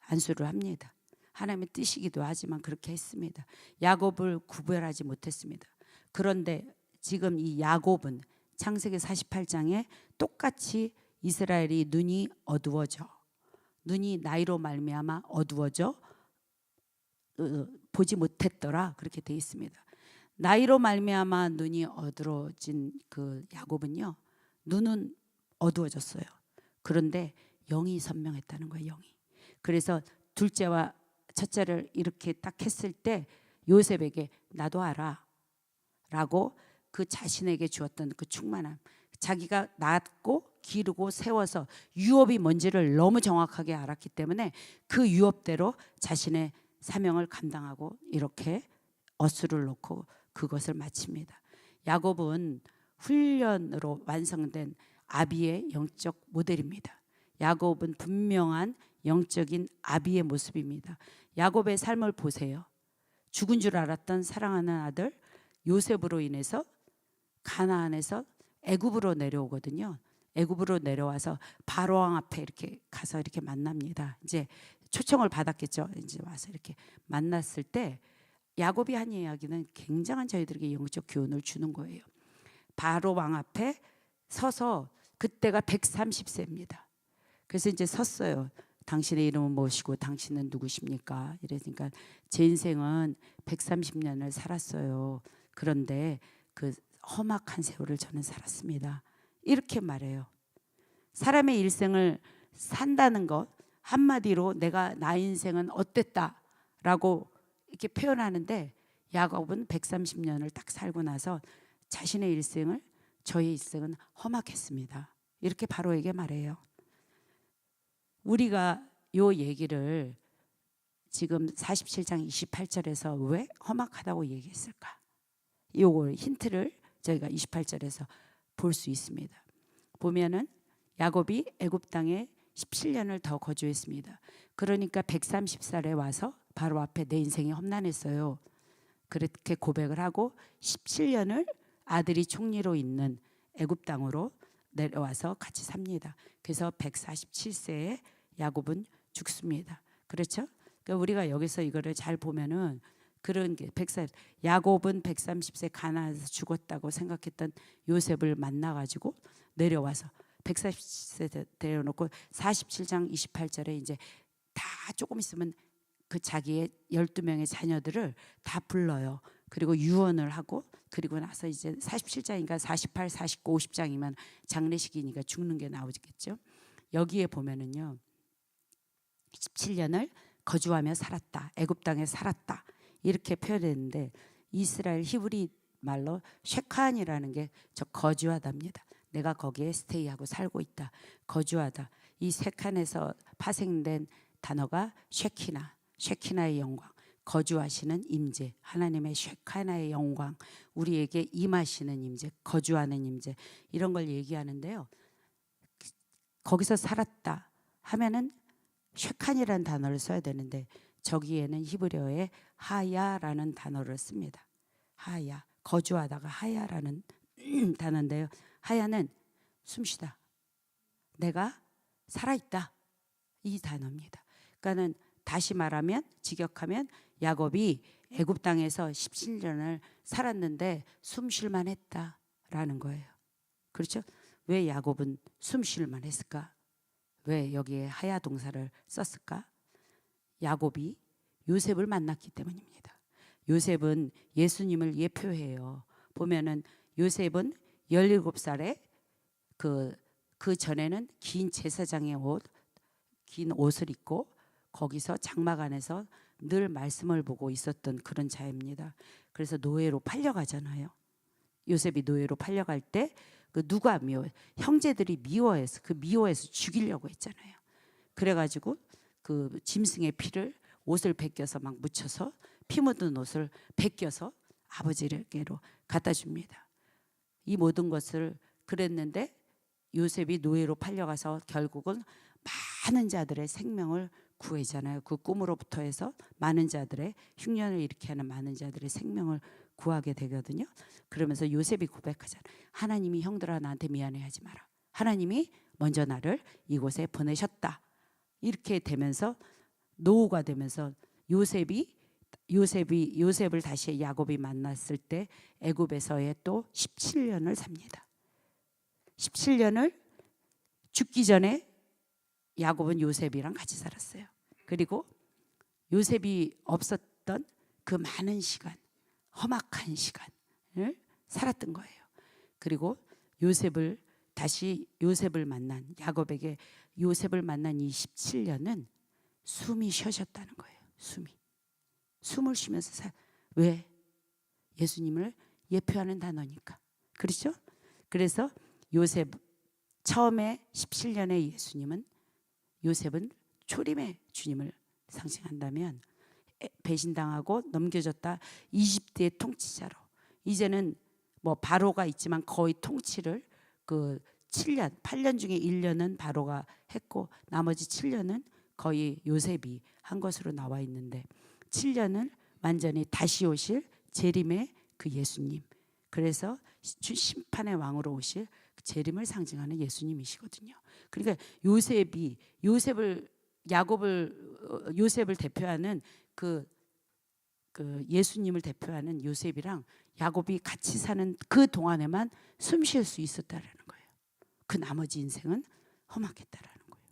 Speaker 1: 안수를 합니다. 하나님의 뜻이기도 하지만 그렇게 했습니다. 야곱을 구별하지 못했습니다. 그런데 지금 이 야곱은 창세기 48장에 똑같이 이스라엘이 눈이 어두워져, 눈이 나이로 말미암아 어두워져 보지 못했더라 그렇게 돼 있습니다. 나이로 말미암아 눈이 어두워진 그 야곱은요, 눈은 어두워졌어요. 그런데 영이 선명했다는 거예요. 영이. 그래서 둘째와 첫째를 이렇게 딱 했을 때 요셉에게 나도 알아 라고 그 자신에게 주었던 그 충만함, 자기가 낳고 기르고 세워서 유업이 뭔지를 너무 정확하게 알았기 때문에 그 유업대로 자신의 사명을 감당하고 이렇게 어수를 놓고 그것을 마칩니다. 야곱은 훈련으로 완성된 아비의 영적 모델입니다. 야곱은 분명한 영적인 아비의 모습입니다. 야곱의 삶을 보세요. 죽은 줄 알았던 사랑하는 아들 요셉으로 인해서 가나안에서 애굽으로 내려오거든요. 애굽으로 내려와서 바로 왕 앞에 이렇게 가서 이렇게 만납니다. 이제 초청을 받았겠죠. 이제 와서 이렇게 만났을 때 야곱이 한 이야기는 굉장한 저희들에게 영적 교훈을 주는 거예요. 바로 왕 앞에 서서 그때가 130세입니다. 그래서 이제 섰어요. 당신의 이름은 무엇이고 당신은 누구십니까? 이러니까 제 인생은 130년을 살았어요. 그런데 그 험악한 세월을 저는 살았습니다. 이렇게 말해요. 사람의 일생을 산다는 것 한마디로 내가 나 인생은 어땠다라고 이렇게 표현하는데 야곱은 130년을 딱 살고 나서 자신의 일생을 저의 일생은 험악했습니다. 이렇게 바로에게 말해요. 우리가 요 얘기를 지금 47장 28절에서 왜 험악하다고 얘기했을까? 요거 힌트를 저희가 28절에서 볼 수 있습니다. 보면은 야곱이 애굽 땅에 17년을 더 거주했습니다. 그러니까 130살에 와서 바로 앞에 내 인생이 험난했어요. 그렇게 고백을 하고 17년을 아들이 총리로 있는 애굽 땅으로 내려와서 같이 삽니다. 그래서 147세에 야곱은 죽습니다. 그렇죠? 그러니까 우리가 여기서 이거를 잘 보면은 그런 게 야곱은 130세 가나안에서 죽었다고 생각했던 요셉을 만나가지고 내려와서 140세 데려놓고 47장 28절에 이제 다 조금 있으면 그 자기의 12명의 자녀들을 다 불러요. 그리고 유언을 하고 그리고 나서 이제 47장인가 48, 49, 50장이면 장례식이니까 죽는 게 나오겠죠. 여기에 보면은요. 17년을 거주하며 살았다. 애굽 땅에 살았다. 이렇게 표현했는데 이스라엘 히브리 말로 쉐칸이라는 게 저 거주하다입니다. 내가 거기에 스테이하고 살고 있다. 거주하다. 이 쉐칸에서 파생된 단어가 쉐키나, 쉐키나의 영광, 거주하시는 임재, 하나님의 쉐카나의 영광, 우리에게 임하시는 임재, 거주하는 임재, 이런 걸 얘기하는데요. 거기서 살았다 하면은 쉐칸이라는 단어를 써야 되는데 저기에는 히브리어에 하야라는 단어를 씁니다. 하야, 거주하다가 하야라는 단어인데요. 하야는 숨쉬다, 내가 살아있다, 이 단어입니다. 그러니까는 다시 말하면 직역하면 야곱이 애굽 땅에서 17년을 살았는데 숨 쉴만 했다라는 거예요. 그렇죠? 왜 야곱은 숨 쉴만 했을까? 왜 여기에 하야 동사를 썼을까? 야곱이 요셉을 만났기 때문입니다. 요셉은 예수님을 예표해요. 보면은 요셉은 17살에 그 전에는 긴 제사장의 긴 옷을 입고 거기서 장막 안에서 늘 말씀을 보고 있었던 그런 자입니다. 그래서 노예로 팔려가잖아요. 요셉이 노예로 팔려갈 때 그 누가 미워해? 형제들이 미워해서 그 미워해서 죽이려고 했잖아요. 그래가지고 그 짐승의 피를 옷을 벗겨서 막 묻혀서 피 묻은 옷을 벗겨서 아버지에게로 갖다 줍니다. 이 모든 것을 그랬는데 요셉이 노예로 팔려가서 결국은 많은 자들의 생명을 구해잖아요. 그 꿈으로부터 해서 많은 자들의 흉년을 일으키게 하는 많은 자들의 생명을 구하게 되거든요. 그러면서 요셉이 고백하잖아요. 하나님이 형들아 나한테 미안해하지 마라. 하나님이 먼저 나를 이곳에 보내셨다. 이렇게 되면서 노후가 되면서 요셉을 다시 야곱이 만났을 때 애굽에서의 또 17년을 삽니다. 17년을 죽기 전에 야곱은 요셉이랑 같이 살았어요. 그리고 요셉이 없었던 그 많은 시간, 험악한 시간을 살았던 거예요. 그리고 요셉을 만난 야곱에게 요셉을 만난 이 17년은 숨이 쉬어졌다는 거예요. 숨을 쉬면서 왜? 예수님을 예표하는 단어니까. 그렇죠? 그래서 요셉 처음에 17년의 요셉은 초림의 주님을 상징한다면 배신당하고 넘겨졌다 이집트의 통치자로 이제는 뭐 바로가 있지만 거의 통치를 그 8년 중에 1년은 바로가 했고 나머지 7년은 거의 요셉이 한 것으로 나와 있는데 7년은 완전히 다시 오실 재림의 그 예수님, 그래서 심판의 왕으로 오실 재림을 상징하는 예수님이시거든요. 그러니까 요셉을 대표하는 그 예수님을 대표하는 요셉이랑 야곱이 같이 사는 그 동안에만 숨 쉴 수 있었다라는 거예요. 그 나머지 인생은 험악했다라는 거예요.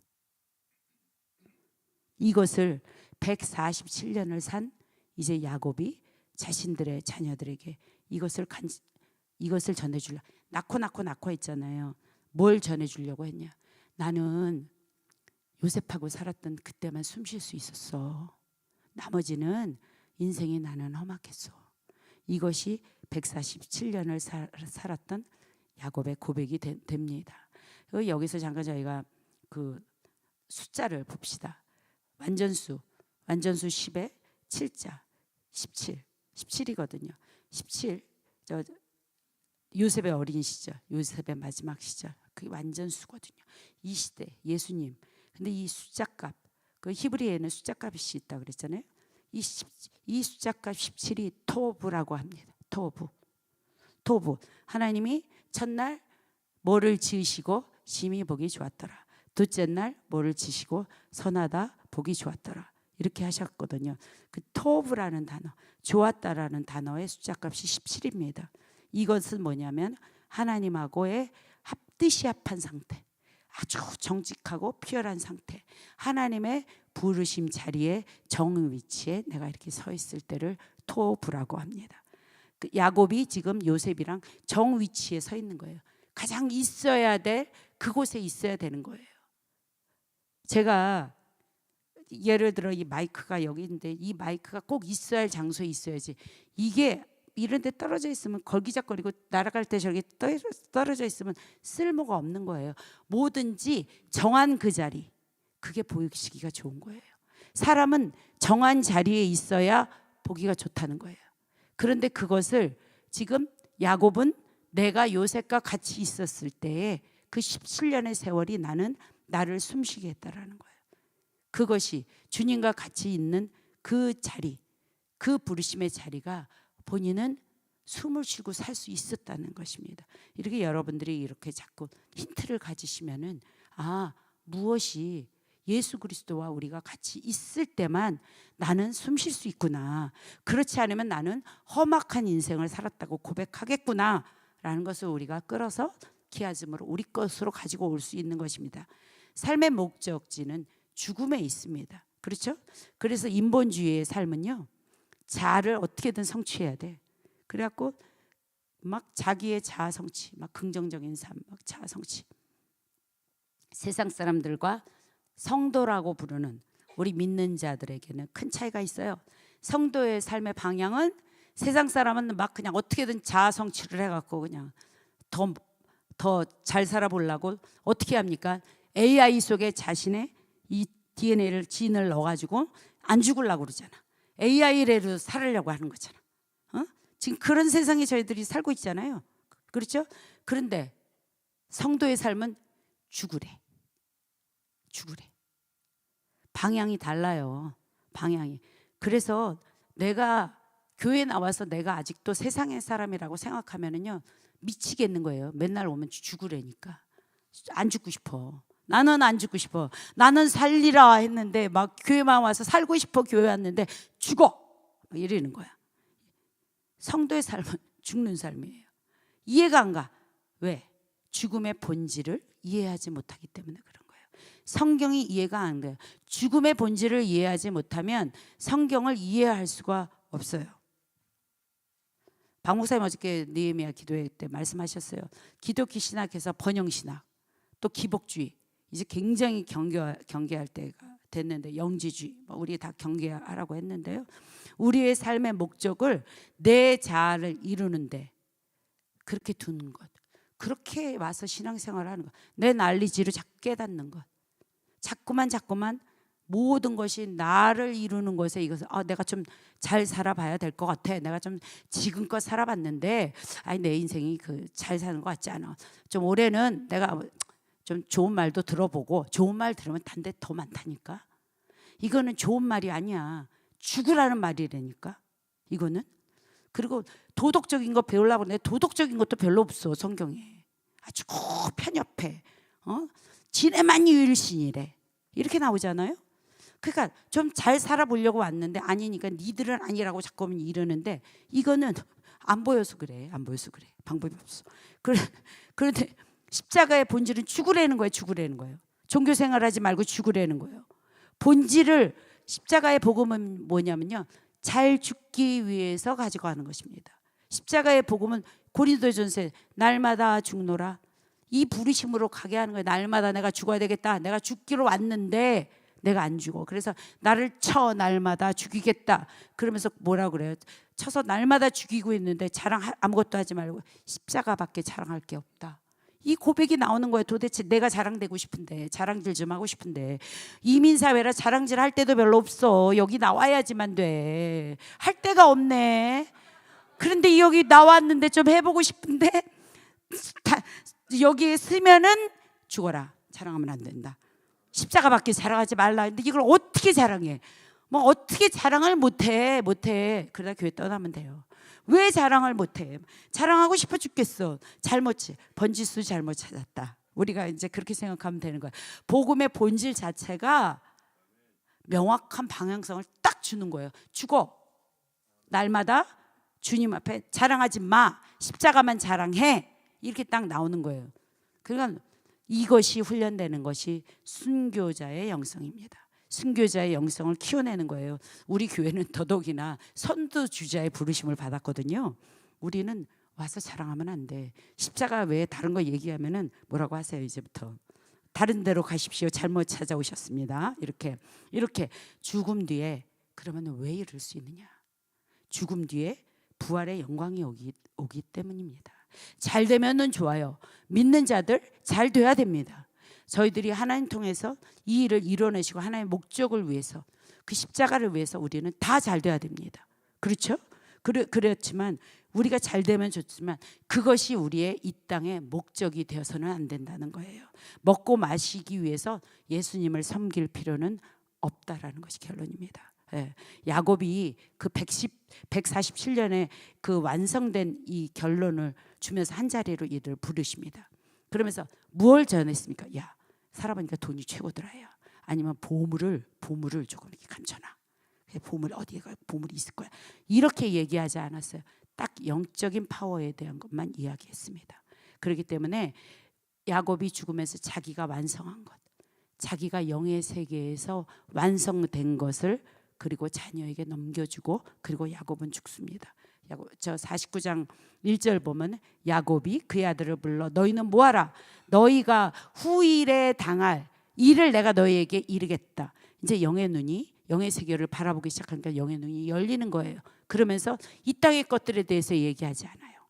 Speaker 1: 이것을 147년을 산 이제 야곱이 자신들의 자녀들에게 이것을 전해주려 낳고 했잖아요. 뭘 전해주려고 했냐? 나는 요셉하고 살았던 그때만 숨 쉴 수 있었어. 나머지는 인생이 나는 험악했어. 이것이 147년을 살았던 야곱의 고백이 됩니다. 여기서 잠깐 저희가 그 숫자를 봅시다. 완전수 10에 7자 17이거든요. 17 요셉의 어린 시절, 요셉의 마지막 시절, 그게 완전수거든요. 이 시대 예수님. 근데 이 숫자값, 그 히브리에는 숫자값이 있다고 그랬잖아요. 이 숫자값 17이 토브라고 합니다. 토브. 하나님이 첫날 뭐를 지으시고 심히 보기 좋았더라. 둘째 날 뭐를 지으시고 선하다 보기 좋았더라. 이렇게 하셨거든요. 그 토브라는 단어, 좋았다라는 단어의 숫자값이 17입니다. 이것은 뭐냐면 하나님하고의 뜻이 합한 상태, 아주 정직하고 피어난 상태, 하나님의 부르심 자리에 정 위치에 내가 이렇게 서 있을 때를 토브라고 합니다. 그 야곱이 지금 요셉이랑 정 위치에 서 있는 거예요. 가장 있어야 될 그곳에 있어야 되는 거예요. 제가 예를 들어 이 마이크가 여기 있는데 이 마이크가 꼭 있어야 할 장소에 있어야지. 이게 이런 데 떨어져 있으면 걸기작거리고 날아갈 때 저렇게 떨어져 있으면 쓸모가 없는 거예요. 뭐든지 정한 그 자리, 그게 보이시기가 좋은 거예요. 사람은 정한 자리에 있어야 보기가 좋다는 거예요. 그런데 그것을 지금 야곱은 내가 요셉과 같이 있었을 때에 그 17년의 세월이 나를 숨쉬게 했다라는 거예요. 그것이 주님과 같이 있는 그 자리, 그 부르심의 자리가 본인은 숨을 쉬고 살 수 있었다는 것입니다. 이렇게 여러분들이 이렇게 자꾸 힌트를 가지시면은 무엇이 예수 그리스도와 우리가 같이 있을 때만 나는 숨 쉴 수 있구나. 그렇지 않으면 나는 험악한 인생을 살았다고 고백하겠구나 라는 것을 우리가 끌어서 키아즘으로 우리 것으로 가지고 올 수 있는 것입니다. 삶의 목적지는 죽음에 있습니다. 그렇죠? 그래서 인본주의의 삶은요, 자아를 어떻게든 성취해야 돼. 그래갖고 막 자기의 자아 성취, 막 긍정적인 삶, 막 자아 성취. 세상 사람들과 성도라고 부르는 우리 믿는 자들에게는 큰 차이가 있어요. 성도의 삶의 방향은 세상 사람은 막 그냥 어떻게든 자아 성취를 해갖고 그냥 더 잘 살아보려고 어떻게 합니까? AI 속에 자신의 이 DNA를 진을 넣어가지고 안 죽으려고 그러잖아. AI로 살으려고 하는 거잖아. 지금 그런 세상에 저희들이 살고 있잖아요. 그렇죠? 그런데 성도의 삶은 죽으래. 방향이 달라요. 방향이. 그래서 내가 교회 나와서 내가 아직도 세상의 사람이라고 생각하면은요 미치겠는 거예요. 맨날 오면 죽으래니까. 안 죽고 싶어. 나는 안 죽고 싶어. 나는 살리라 했는데 막 교회만 와서 살고 싶어 교회 왔는데 죽어 막 이러는 거야. 성도의 삶은 죽는 삶이에요. 이해가 안 가. 왜? 죽음의 본질을 이해하지 못하기 때문에 그런 거예요. 성경이 이해가 안 돼요. 죽음의 본질을 이해하지 못하면 성경을 이해할 수가 없어요. 박 목사님 어저께 느헤미야 기도회 때 말씀하셨어요. 기독교 신학에서 번영신학 또 기복주의 이제 굉장히 경계할 때가 됐는데 영지주의 우리 다 경계하라고 했는데요. 우리의 삶의 목적을 내 자아를 이루는데 그렇게 두는 것, 그렇게 와서 신앙생활을 하는 것, 내 난리지를 자꾸 깨닫는 것, 자꾸만 모든 것이 나를 이루는 것에 이것을 내가 좀 잘 살아봐야 될 것 같아. 내가 좀 지금껏 살아봤는데 내 인생이 잘 사는 것 같지 않아. 좀 올해는 내가 좀 좋은 말도 들어보고 좋은 말 들으면 단 데 더 많다니까. 이거는 좋은 말이 아니야. 죽으라는 말이라니까. 이거는. 그리고 도덕적인 거 배우려고 하는데 도덕적인 것도 별로 없어 성경에. 아주 편협해. 지네만 유일신이래. 이렇게 나오잖아요. 그러니까 좀 잘 살아보려고 왔는데 아니니까 니들은 아니라고 자꾸 이러는데 이거는 안 보여서 그래. 방법이 없어. 그런데 십자가의 본질은 죽으라는 거예요. 종교생활하지 말고 죽으라는 거예요. 본질을 십자가의 복음은 뭐냐면요. 잘 죽기 위해서 가지고 가는 것입니다. 십자가의 복음은 고린도전서에 날마다 죽노라. 이 부르심으로 가게 하는 거예요. 날마다 내가 죽어야 되겠다. 내가 죽기로 왔는데 내가 안 죽어. 그래서 나를 쳐 날마다 죽이겠다. 그러면서 뭐라고 그래요? 쳐서 날마다 죽이고 있는데 아무것도 하지 말고 십자가밖에 자랑할 게 없다. 이 고백이 나오는 거예요. 도대체 내가 자랑되고 싶은데 자랑질 좀 하고 싶은데 이민사회라 자랑질 할 때도 별로 없어. 여기 나와야지만 돼. 할 데가 없네. 그런데 여기 나왔는데 좀 해보고 싶은데 여기에 쓰면은 죽어라. 자랑하면 안 된다. 십자가밖에 자랑하지 말라. 근데 이걸 어떻게 자랑해? 어떻게 자랑을 못해. 그러다 교회 떠나면 돼요. 왜 자랑을 못해? 자랑하고 싶어 죽겠어. 번지수 잘못 찾았다. 우리가 이제 그렇게 생각하면 되는 거야. 복음의 본질 자체가 명확한 방향성을 딱 주는 거예요. 죽어. 날마다 주님 앞에 자랑하지 마. 십자가만 자랑해. 이렇게 딱 나오는 거예요. 그러니까 이것이 훈련되는 것이 순교자의 영성입니다. 순교자의 영성을 키워내는 거예요. 우리 교회는 더더욱이나 선두주자의 부르심을 받았거든요. 우리는 와서 자랑하면 안 돼. 십자가 외에 다른 거 얘기하면은 뭐라고 하세요? 이제부터 다른 데로 가십시오. 잘못 찾아오셨습니다. 이렇게 죽음 뒤에 그러면 왜 이럴 수 있느냐? 죽음 뒤에 부활의 영광이 오기 때문입니다. 잘 되면은 좋아요. 믿는 자들 잘 돼야 됩니다. 저희들이 하나님 통해서 이 일을 이뤄내시고 하나님의 목적을 위해서 그 십자가를 위해서 우리는 다 잘 돼야 됩니다. 그렇죠? 그렇지만 우리가 잘 되면 좋지만 그것이 우리의 이 땅의 목적이 되어서는 안 된다는 거예요. 먹고 마시기 위해서 예수님을 섬길 필요는 없다라는 것이 결론입니다. 야곱이 그 147년에 그 완성된 이 결론을 주면서 한 자리로 이들을 부르십니다. 그러면서 무엇을 전했습니까? 야, 살아보니까 돈이 최고더라요. 아니면 보물을 조금 이렇게 감춰놔. 어디에 보물이 있을 거야. 이렇게 얘기하지 않았어요. 딱 영적인 파워에 대한 것만 이야기했습니다. 그렇기 때문에 야곱이 죽으면서 자기가 완성한 것, 자기가 영의 세계에서 완성된 것을 그리고 자녀에게 넘겨주고 그리고 야곱은 죽습니다. 저 49장 1절 보면 야곱이 그의 아들을 불러 너희는 뭐하라? 너희가 후일에 당할 일을 내가 너희에게 이르겠다. 이제 영의 세계를 바라보기 시작하니까 영의 눈이 열리는 거예요. 그러면서 이 땅의 것들에 대해서 얘기하지 않아요.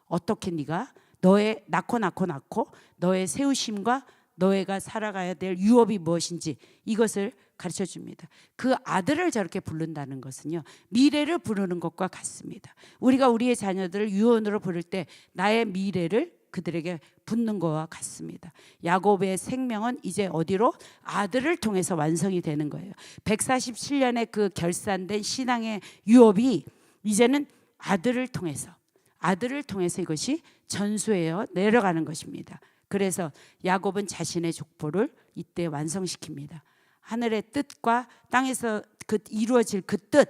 Speaker 1: 어떻게 네가 너의 낳고 너의 세우심과 너희가 살아가야 될 유업이 무엇인지 이것을 가르쳐 줍니다. 그 아들을 저렇게 부른다는 것은요, 미래를 부르는 것과 같습니다. 우리가 우리의 자녀들을 유언으로 부를 때 나의 미래를 그들에게 붓는 것과 같습니다. 야곱의 생명은 이제 어디로? 아들을 통해서 완성이 되는 거예요. 147년의 그 결산된 신앙의 유업이 이제는 아들을 통해서 이것이 전수되어 내려가는 것입니다. 그래서 야곱은 자신의 족보를 이때 완성시킵니다. 하늘의 뜻과 땅에서 이루어질 그 뜻,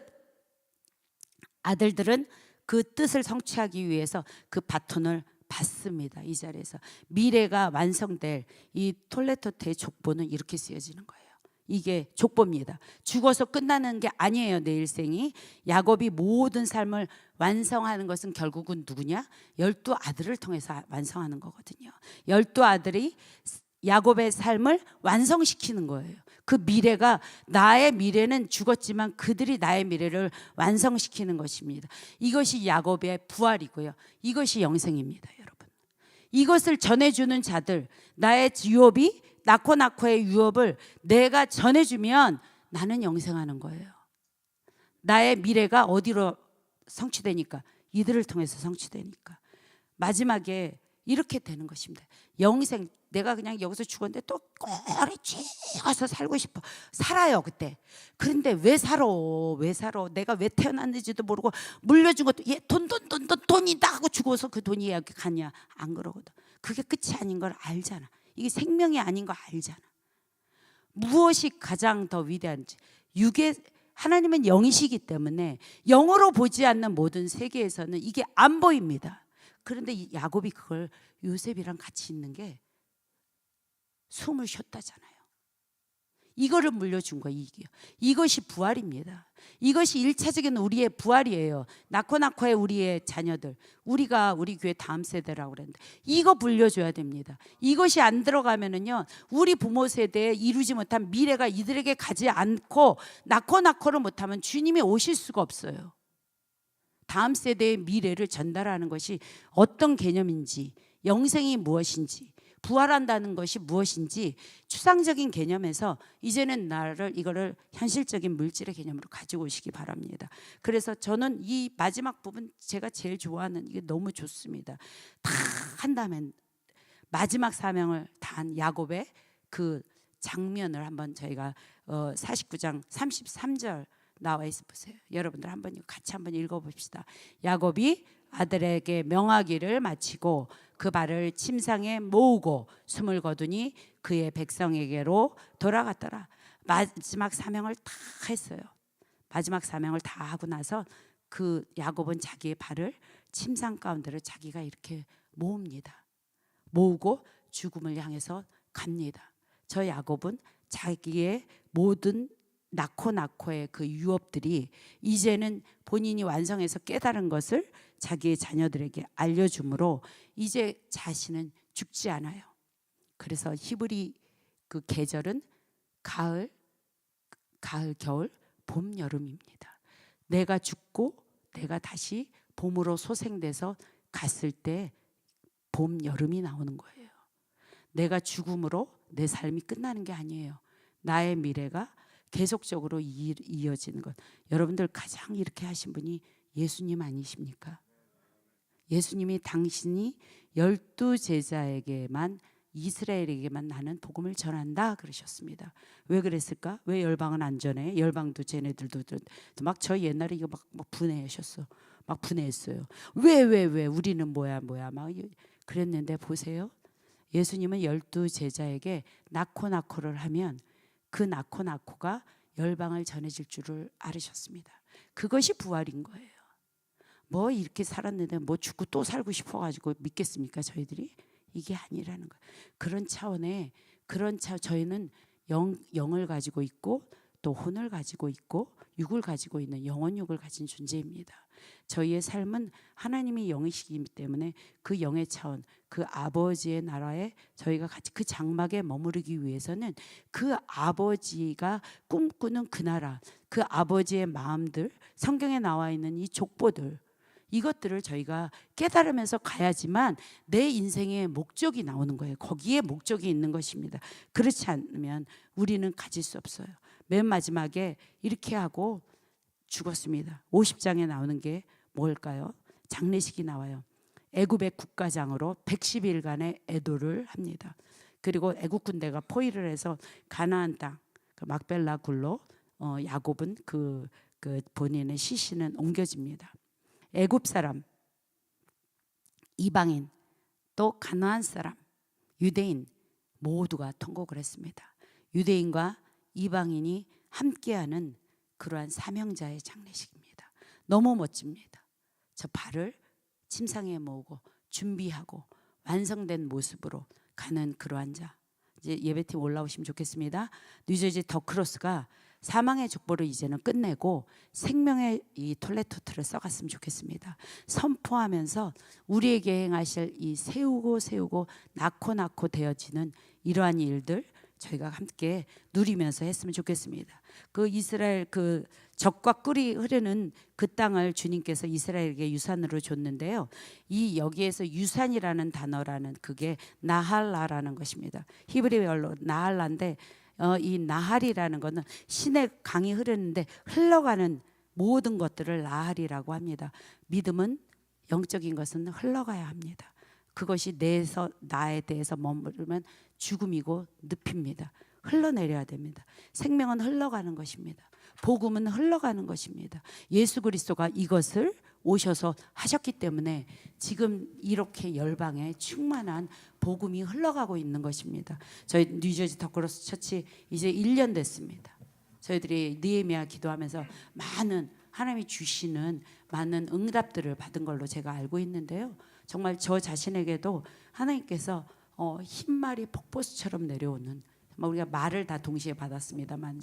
Speaker 1: 아들들은 그 뜻을 성취하기 위해서 그 바톤을 받습니다. 이 자리에서 미래가 완성될 이 톨레토테의 족보는 이렇게 쓰여지는 거예요. 이게 족보입니다. 죽어서 끝나는 게 아니에요. 내 일생이. 야곱이 모든 삶을 완성하는 것은 결국은 누구냐? 12아들을 통해서 완성하는 거거든요. 12아들이 야곱의 삶을 완성시키는 거예요. 그 미래가, 나의 미래는 죽었지만 그들이 나의 미래를 완성시키는 것입니다. 이것이 야곱의 부활이고요. 이것이 영생입니다, 여러분. 이것을 전해주는 자들, 나의 유업이, 나코나코의 유업을 내가 전해주면 나는 영생하는 거예요. 나의 미래가 어디로 성취되니까? 이들을 통해서 성취되니까. 마지막에 이렇게 되는 것입니다. 영생. 내가 그냥 여기서 죽었는데 또 꼬리 쥐어서 살고 싶어. 살아요, 그때. 그런데 왜 살아? 내가 왜 태어났는지도 모르고 물려준 것도 돈이다 하고 죽어서 그 돈이 여기 가냐? 안 그러거든. 그게 끝이 아닌 걸 알잖아. 이게 생명이 아닌 거 알잖아. 무엇이 가장 더 위대한지. 하나님은 영이시기 때문에 영으로 보지 않는 모든 세계에서는 이게 안 보입니다. 그런데 야곱이 그걸 요셉이랑 같이 있는 게 숨을 쉬었다잖아요. 이거를 물려준 거예요. 이것이 부활입니다. 이것이 1차적인 우리의 부활이에요. 나코나코의 우리의 자녀들, 우리가 우리 교회 다음 세대라고 그랬는데 이거 물려줘야 됩니다. 이것이 안 들어가면은요, 우리 부모 세대에 이루지 못한 미래가 이들에게 가지 않고 나코나코를 못하면 주님이 오실 수가 없어요. 다음 세대의 미래를 전달하는 것이 어떤 개념인지, 영생이 무엇인지, 부활한다는 것이 무엇인지 추상적인 개념에서 이제는 이거를 현실적인 물질의 개념으로 가지고 오시기 바랍니다. 그래서 저는 이 마지막 부분 제가 제일 좋아하는, 이게 너무 좋습니다. 다 한다면 마지막 사명을 다한 야곱의 그 장면을 한번 저희가 49장 33절 나와 있어 보세요. 여러분들 같이 한번 읽어봅시다. 야곱이 아들에게 명하기를 마치고 그 발을 침상에 모으고 숨을 거두니 그의 백성에게로 돌아갔더라. 마지막 사명을 다 했어요. 마지막 사명을 다 하고 나서 그 야곱은 자기의 발을 침상 가운데를 자기가 이렇게 모읍니다. 모으고 죽음을 향해서 갑니다. 저 야곱은 자기의 모든 나코의 그 유업들이 이제는 본인이 완성해서 깨달은 것을 자기의 자녀들에게 알려주므로 이제 자신은 죽지 않아요. 그래서 히브리 그 계절은 가을, 겨울, 봄, 여름입니다. 내가 죽고 내가 다시 봄으로 소생돼서 갔을 때 봄, 여름이 나오는 거예요. 내가 죽음으로 내 삶이 끝나는 게 아니에요. 나의 미래가 계속적으로 이어지는 것. 여러분들 가장 이렇게 하신 분이 예수님 아니십니까? 예수님이 당신이 12제자에게만, 이스라엘에게만 나는 복음을 전한다 그러셨습니다. 왜 그랬을까? 왜 열방은 안 전해? 열방도 쟤네들도 막 저 옛날에 이거 막 분해하셨어. 막 분해했어요. 왜 우리는 뭐야 막 그랬는데 보세요. 예수님은 12제자에게 나코를 하면 그 나코가 열방을 전해질 줄을 알으셨습니다. 그것이 부활인 거예요. 뭐 이렇게 살았는데 뭐 죽고 또 살고 싶어가지고 믿겠습니까 저희들이? 이게 아니라는 거예요. 그런 차원에 저희는 영을 가지고 있고 또 혼을 가지고 있고 육을 가지고 있는 영혼육을 가진 존재입니다. 저희의 삶은 하나님이 영이시기 때문에 그 영의 차원, 그 아버지의 나라에 저희가 같이 그 장막에 머무르기 위해서는 그 아버지가 꿈꾸는 그 나라, 그 아버지의 마음들, 성경에 나와 있는 이 족보들, 이것들을 저희가 깨달으면서 가야지만 내 인생의 목적이 나오는 거예요. 거기에 목적이 있는 것입니다. 그렇지 않으면 우리는 가질 수 없어요. 맨 마지막에 이렇게 하고 죽었습니다. 50장에 나오는 게 뭘까요? 장례식이 나와요. 애굽의 국가장으로 110일간의 애도를 합니다. 그리고 애굽 군대가 포위를 해서 가나안 땅 그 막벨라 굴로 야곱은 그 본인의 시신은 옮겨집니다. 애굽 사람, 이방인, 또 가나안 사람, 유대인 모두가 통곡을 했습니다. 유대인과 이방인이 함께하는 그러한 사명자의 장례식입니다. 너무 멋집니다. 저 발을 침상에 모으고 준비하고 완성된 모습으로 가는 그러한 자. 이제 예배팀 올라오시면 좋겠습니다. 뉴저지 더크로스가 사망의 족보를 이제는 끝내고 생명의 이 톨레토트를 써갔으면 좋겠습니다. 선포하면서 우리에게 행하실 이 세우고 낳고 되어지는 이러한 일들 저희가 함께 누리면서 했으면 좋겠습니다. 그 이스라엘 그 적과 꿀이 흐르는 그 땅을 주님께서 이스라엘에게 유산으로 줬는데요. 이 여기에서 유산이라는 단어라는 그게 나할라라는 것입니다. 히브리어로 나할라인데 이 나할이라는 것은 신의 강이 흐르는데 흘러가는 모든 것들을 나할이라고 합니다. 믿음은 영적인 것은 흘러가야 합니다. 그것이 나에 대해서 머무르면 죽음이고 늪입니다. 흘러내려야 됩니다. 생명은 흘러가는 것입니다. 복음은 흘러가는 것입니다. 예수 그리스도가 이것을 오셔서 하셨기 때문에 지금 이렇게 열방에 충만한 복음이 흘러가고 있는 것입니다. 저희 뉴저지 더크로스 처치 이제 1년 됐습니다. 저희들이 느헤미야 기도하면서 많은 하나님이 주시는 많은 응답들을 받은 걸로 제가 알고 있는데요. 정말 저 자신에게도 하나님께서 흰말이 폭포수처럼 내려오는, 우리가 말을 다 동시에 받았습니다만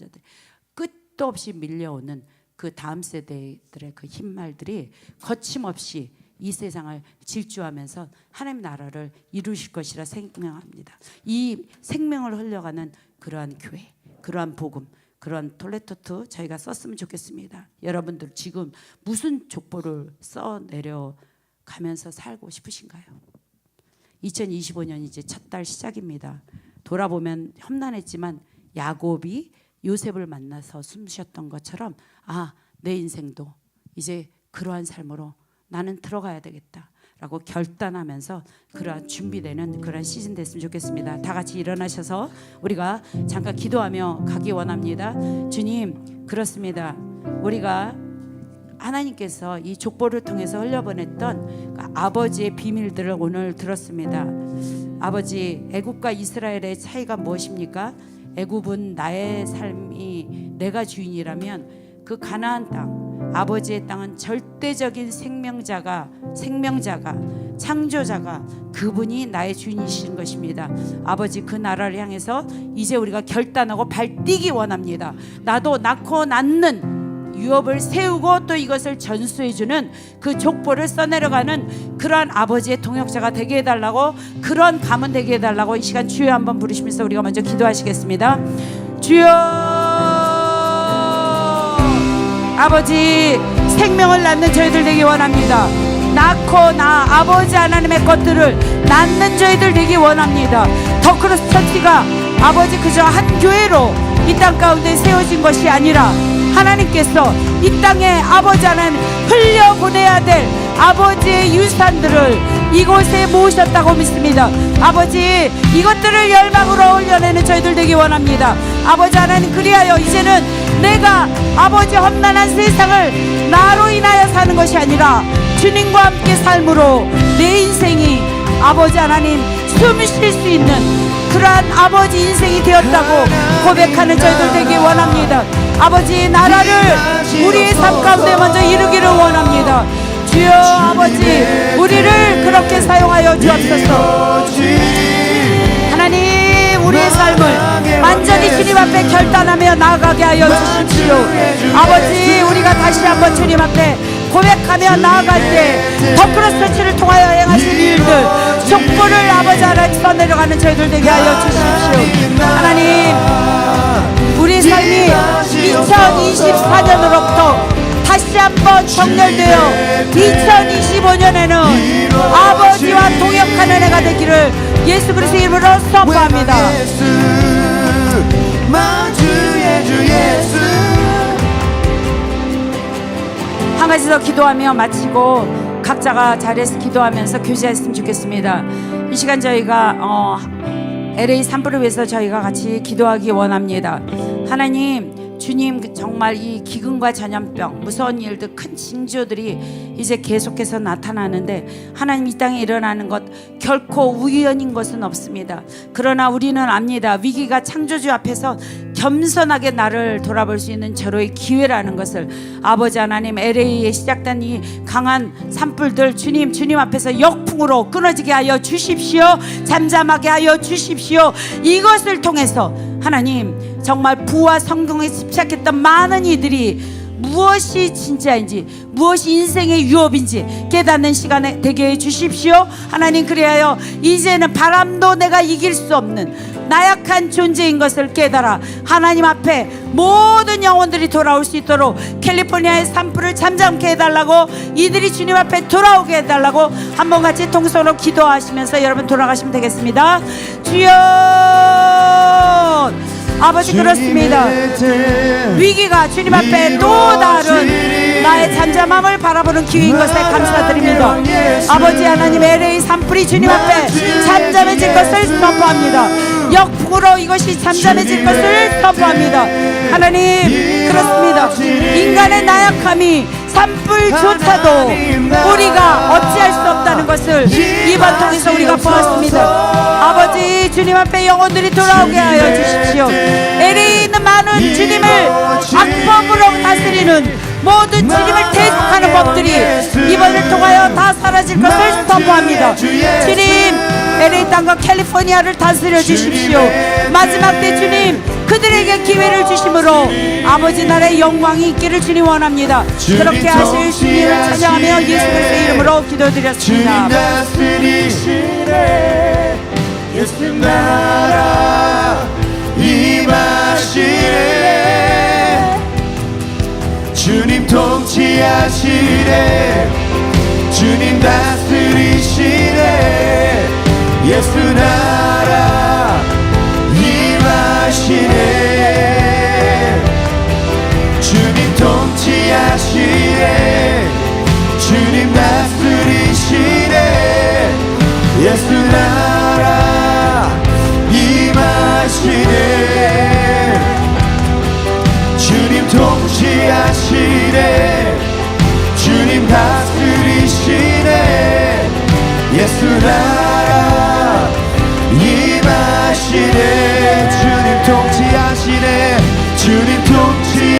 Speaker 1: 끝도 없이 밀려오는 그 다음 세대들의 그 흰말들이 거침없이 이 세상을 질주하면서 하나님 나라를 이루실 것이라 생명합니다. 이 생명을 흘려가는 그러한 교회, 그러한 복음, 그런 톨레토트 저희가 썼으면 좋겠습니다. 여러분들 지금 무슨 족보를 써 내려가면서 살고 싶으신가요? 2025년 이제 첫 달 시작입니다. 돌아보면 험난했지만 야곱이 요셉을 만나서 숨쉬었던 것처럼 내 인생도 이제 그러한 삶으로 나는 들어가야 되겠다라고 결단하면서 그러한 준비되는 그런 시즌 됐으면 좋겠습니다. 다 같이 일어나셔서 우리가 잠깐 기도하며 가기 원합니다. 주님, 그렇습니다. 우리가 하나님께서 이 족보를 통해서 흘려보냈던 그 아버지의 비밀들을 오늘 들었습니다. 아버지, 애굽과 이스라엘의 차이가 무엇입니까? 애굽은 나의 삶이 내가 주인이라면 그 가나안 땅, 아버지의 땅은 절대적인 생명자가 창조자가 그분이 나의 주인이신 것입니다. 아버지, 그 나라를 향해서 이제 우리가 결단하고 발뛰기 원합니다. 나도 낳고 낳는 유업을 세우고 또 이것을 전수해주는 그 족보를 써내려가는 그러한 아버지의 동역자가 되게 해달라고, 그런 가문 되게 해달라고 이 시간 주여 한번 부르시면서 우리가 먼저 기도하시겠습니다. 주여, 아버지, 생명을 낳는 저희들 되기 원합니다. 낳고 아버지 하나님의 것들을 낳는 저희들 되기 원합니다. 더크로스 처치가 아버지 그저 한 교회로 이 땅 가운데 세워진 것이 아니라 하나님께서 이 땅에 아버지 하나님 흘려보내야 될 아버지의 유산들을 이곳에 모으셨다고 믿습니다. 아버지, 이것들을 열방으로 올려내는 저희들 되기 원합니다. 아버지 하나님, 그리하여 이제는 내가 아버지 험난한 세상을 나로 인하여 사는 것이 아니라 주님과 함께 삶으로 내 인생이 아버지 하나님 숨 쉴 수 있는 그러한 아버지 인생이 되었다고 고백하는 저희들 되기 원합니다. 아버지, 나라를 우리의 삶 가운데 먼저 이루기를 원합니다. 주여, 아버지, 우리를 그렇게 사용하여 주옵소서. 하나님, 우리의 삶을 완전히 주님 앞에 결단하며 나아가게 하여 주십시오. 아버지, 우리가 다시 한번 주님 앞에 고백하며 나아갈 때 더크로스 처치를 통하여 행하신 일들, 족보를 아버지 하나님 써내려가는 저희들 되게 하여 주십시오. 하나님, 우리 삶이 2024년으로부터 다시 한번 정렬되어 2025년에는 아버지와 동역하는 해가 되기를 예수 그리스도의 이름으로 선포합니다.
Speaker 2: 주 예수.
Speaker 1: 한 가지 더 기도하며 마치고 각자가 자리에서 기도하면서 교제했으면 좋겠습니다. 이 시간 저희가 LA 산불을 위해서 저희가 같이 기도하기 원합니다. 하나님, 주님, 정말 이 기근과 전염병, 무서운 일들, 큰 징조들이 이제 계속해서 나타나는데 하나님, 이 땅에 일어나는 것 결코 우연인 것은 없습니다. 그러나 우리는 압니다. 위기가 창조주 앞에서 겸손하게 나를 돌아볼 수 있는 절호의 기회라는 것을. 아버지 하나님, LA에 시작된 이 강한 산불들, 주님 앞에서 역풍으로 끊어지게 하여 주십시오. 잠잠하게 하여 주십시오. 이것을 통해서 하나님, 정말 부와 성경에 집착했던 많은 이들이 무엇이 진짜인지, 무엇이 인생의 유업인지 깨닫는 시간에 되게 해 주십시오. 하나님, 그리하여 이제는 바람도 내가 이길 수 없는 나약한 존재인 것을 깨달아 하나님 앞에 모든 영혼들이 돌아올 수 있도록 캘리포니아의 산불을 잠잠케 해달라고, 이들이 주님 앞에 돌아오게 해달라고 한번 같이 통성으로 기도하시면서 여러분 돌아가시면 되겠습니다. 주여, 아버지, 그렇습니다. 위기가 주님 앞에 또 다른 나의 잠잠함을 바라보는 기회인 것에 감사드립니다. 아버지 하나님, LA 산불이 주님 앞에 잠잠해질 것을 선포합니다. 역풍으로 이것이 잠잠해질 것을 선포합니다. 하나님, 그렇습니다. 인간의 나약함이 산불조차도 우리가 어찌할 수 없다는 것을 이번 통해서 우리가 보았습니다. 아버지, 주님 앞에 영혼들이 돌아오게 하여 주십시오. LA에 있는 많은 주님을 악법으로 다스리는 모든 주님을 대적하는 법들이 이번을 통하여 다 사라질 것을 선포합니다. 주님, LA 땅과 캘리포니아를 다스려 주십시오. 마지막 때 주님, 그들에게 기회를 주심으로 아버지 나라의 영광이 있기를 주님 원합니다. 그렇게 하실 주님을 찬양하며 예수 그리스도의 이름으로 기도드렸습니다.
Speaker 2: 주님 다스리시네. 예수 나라 임하시네. 주님 통치하시네. 주님 다스리시네. 예수 나라 임하시네. 주님 통치하시네. 주님 다스리시네. 예수 나라 임하시네.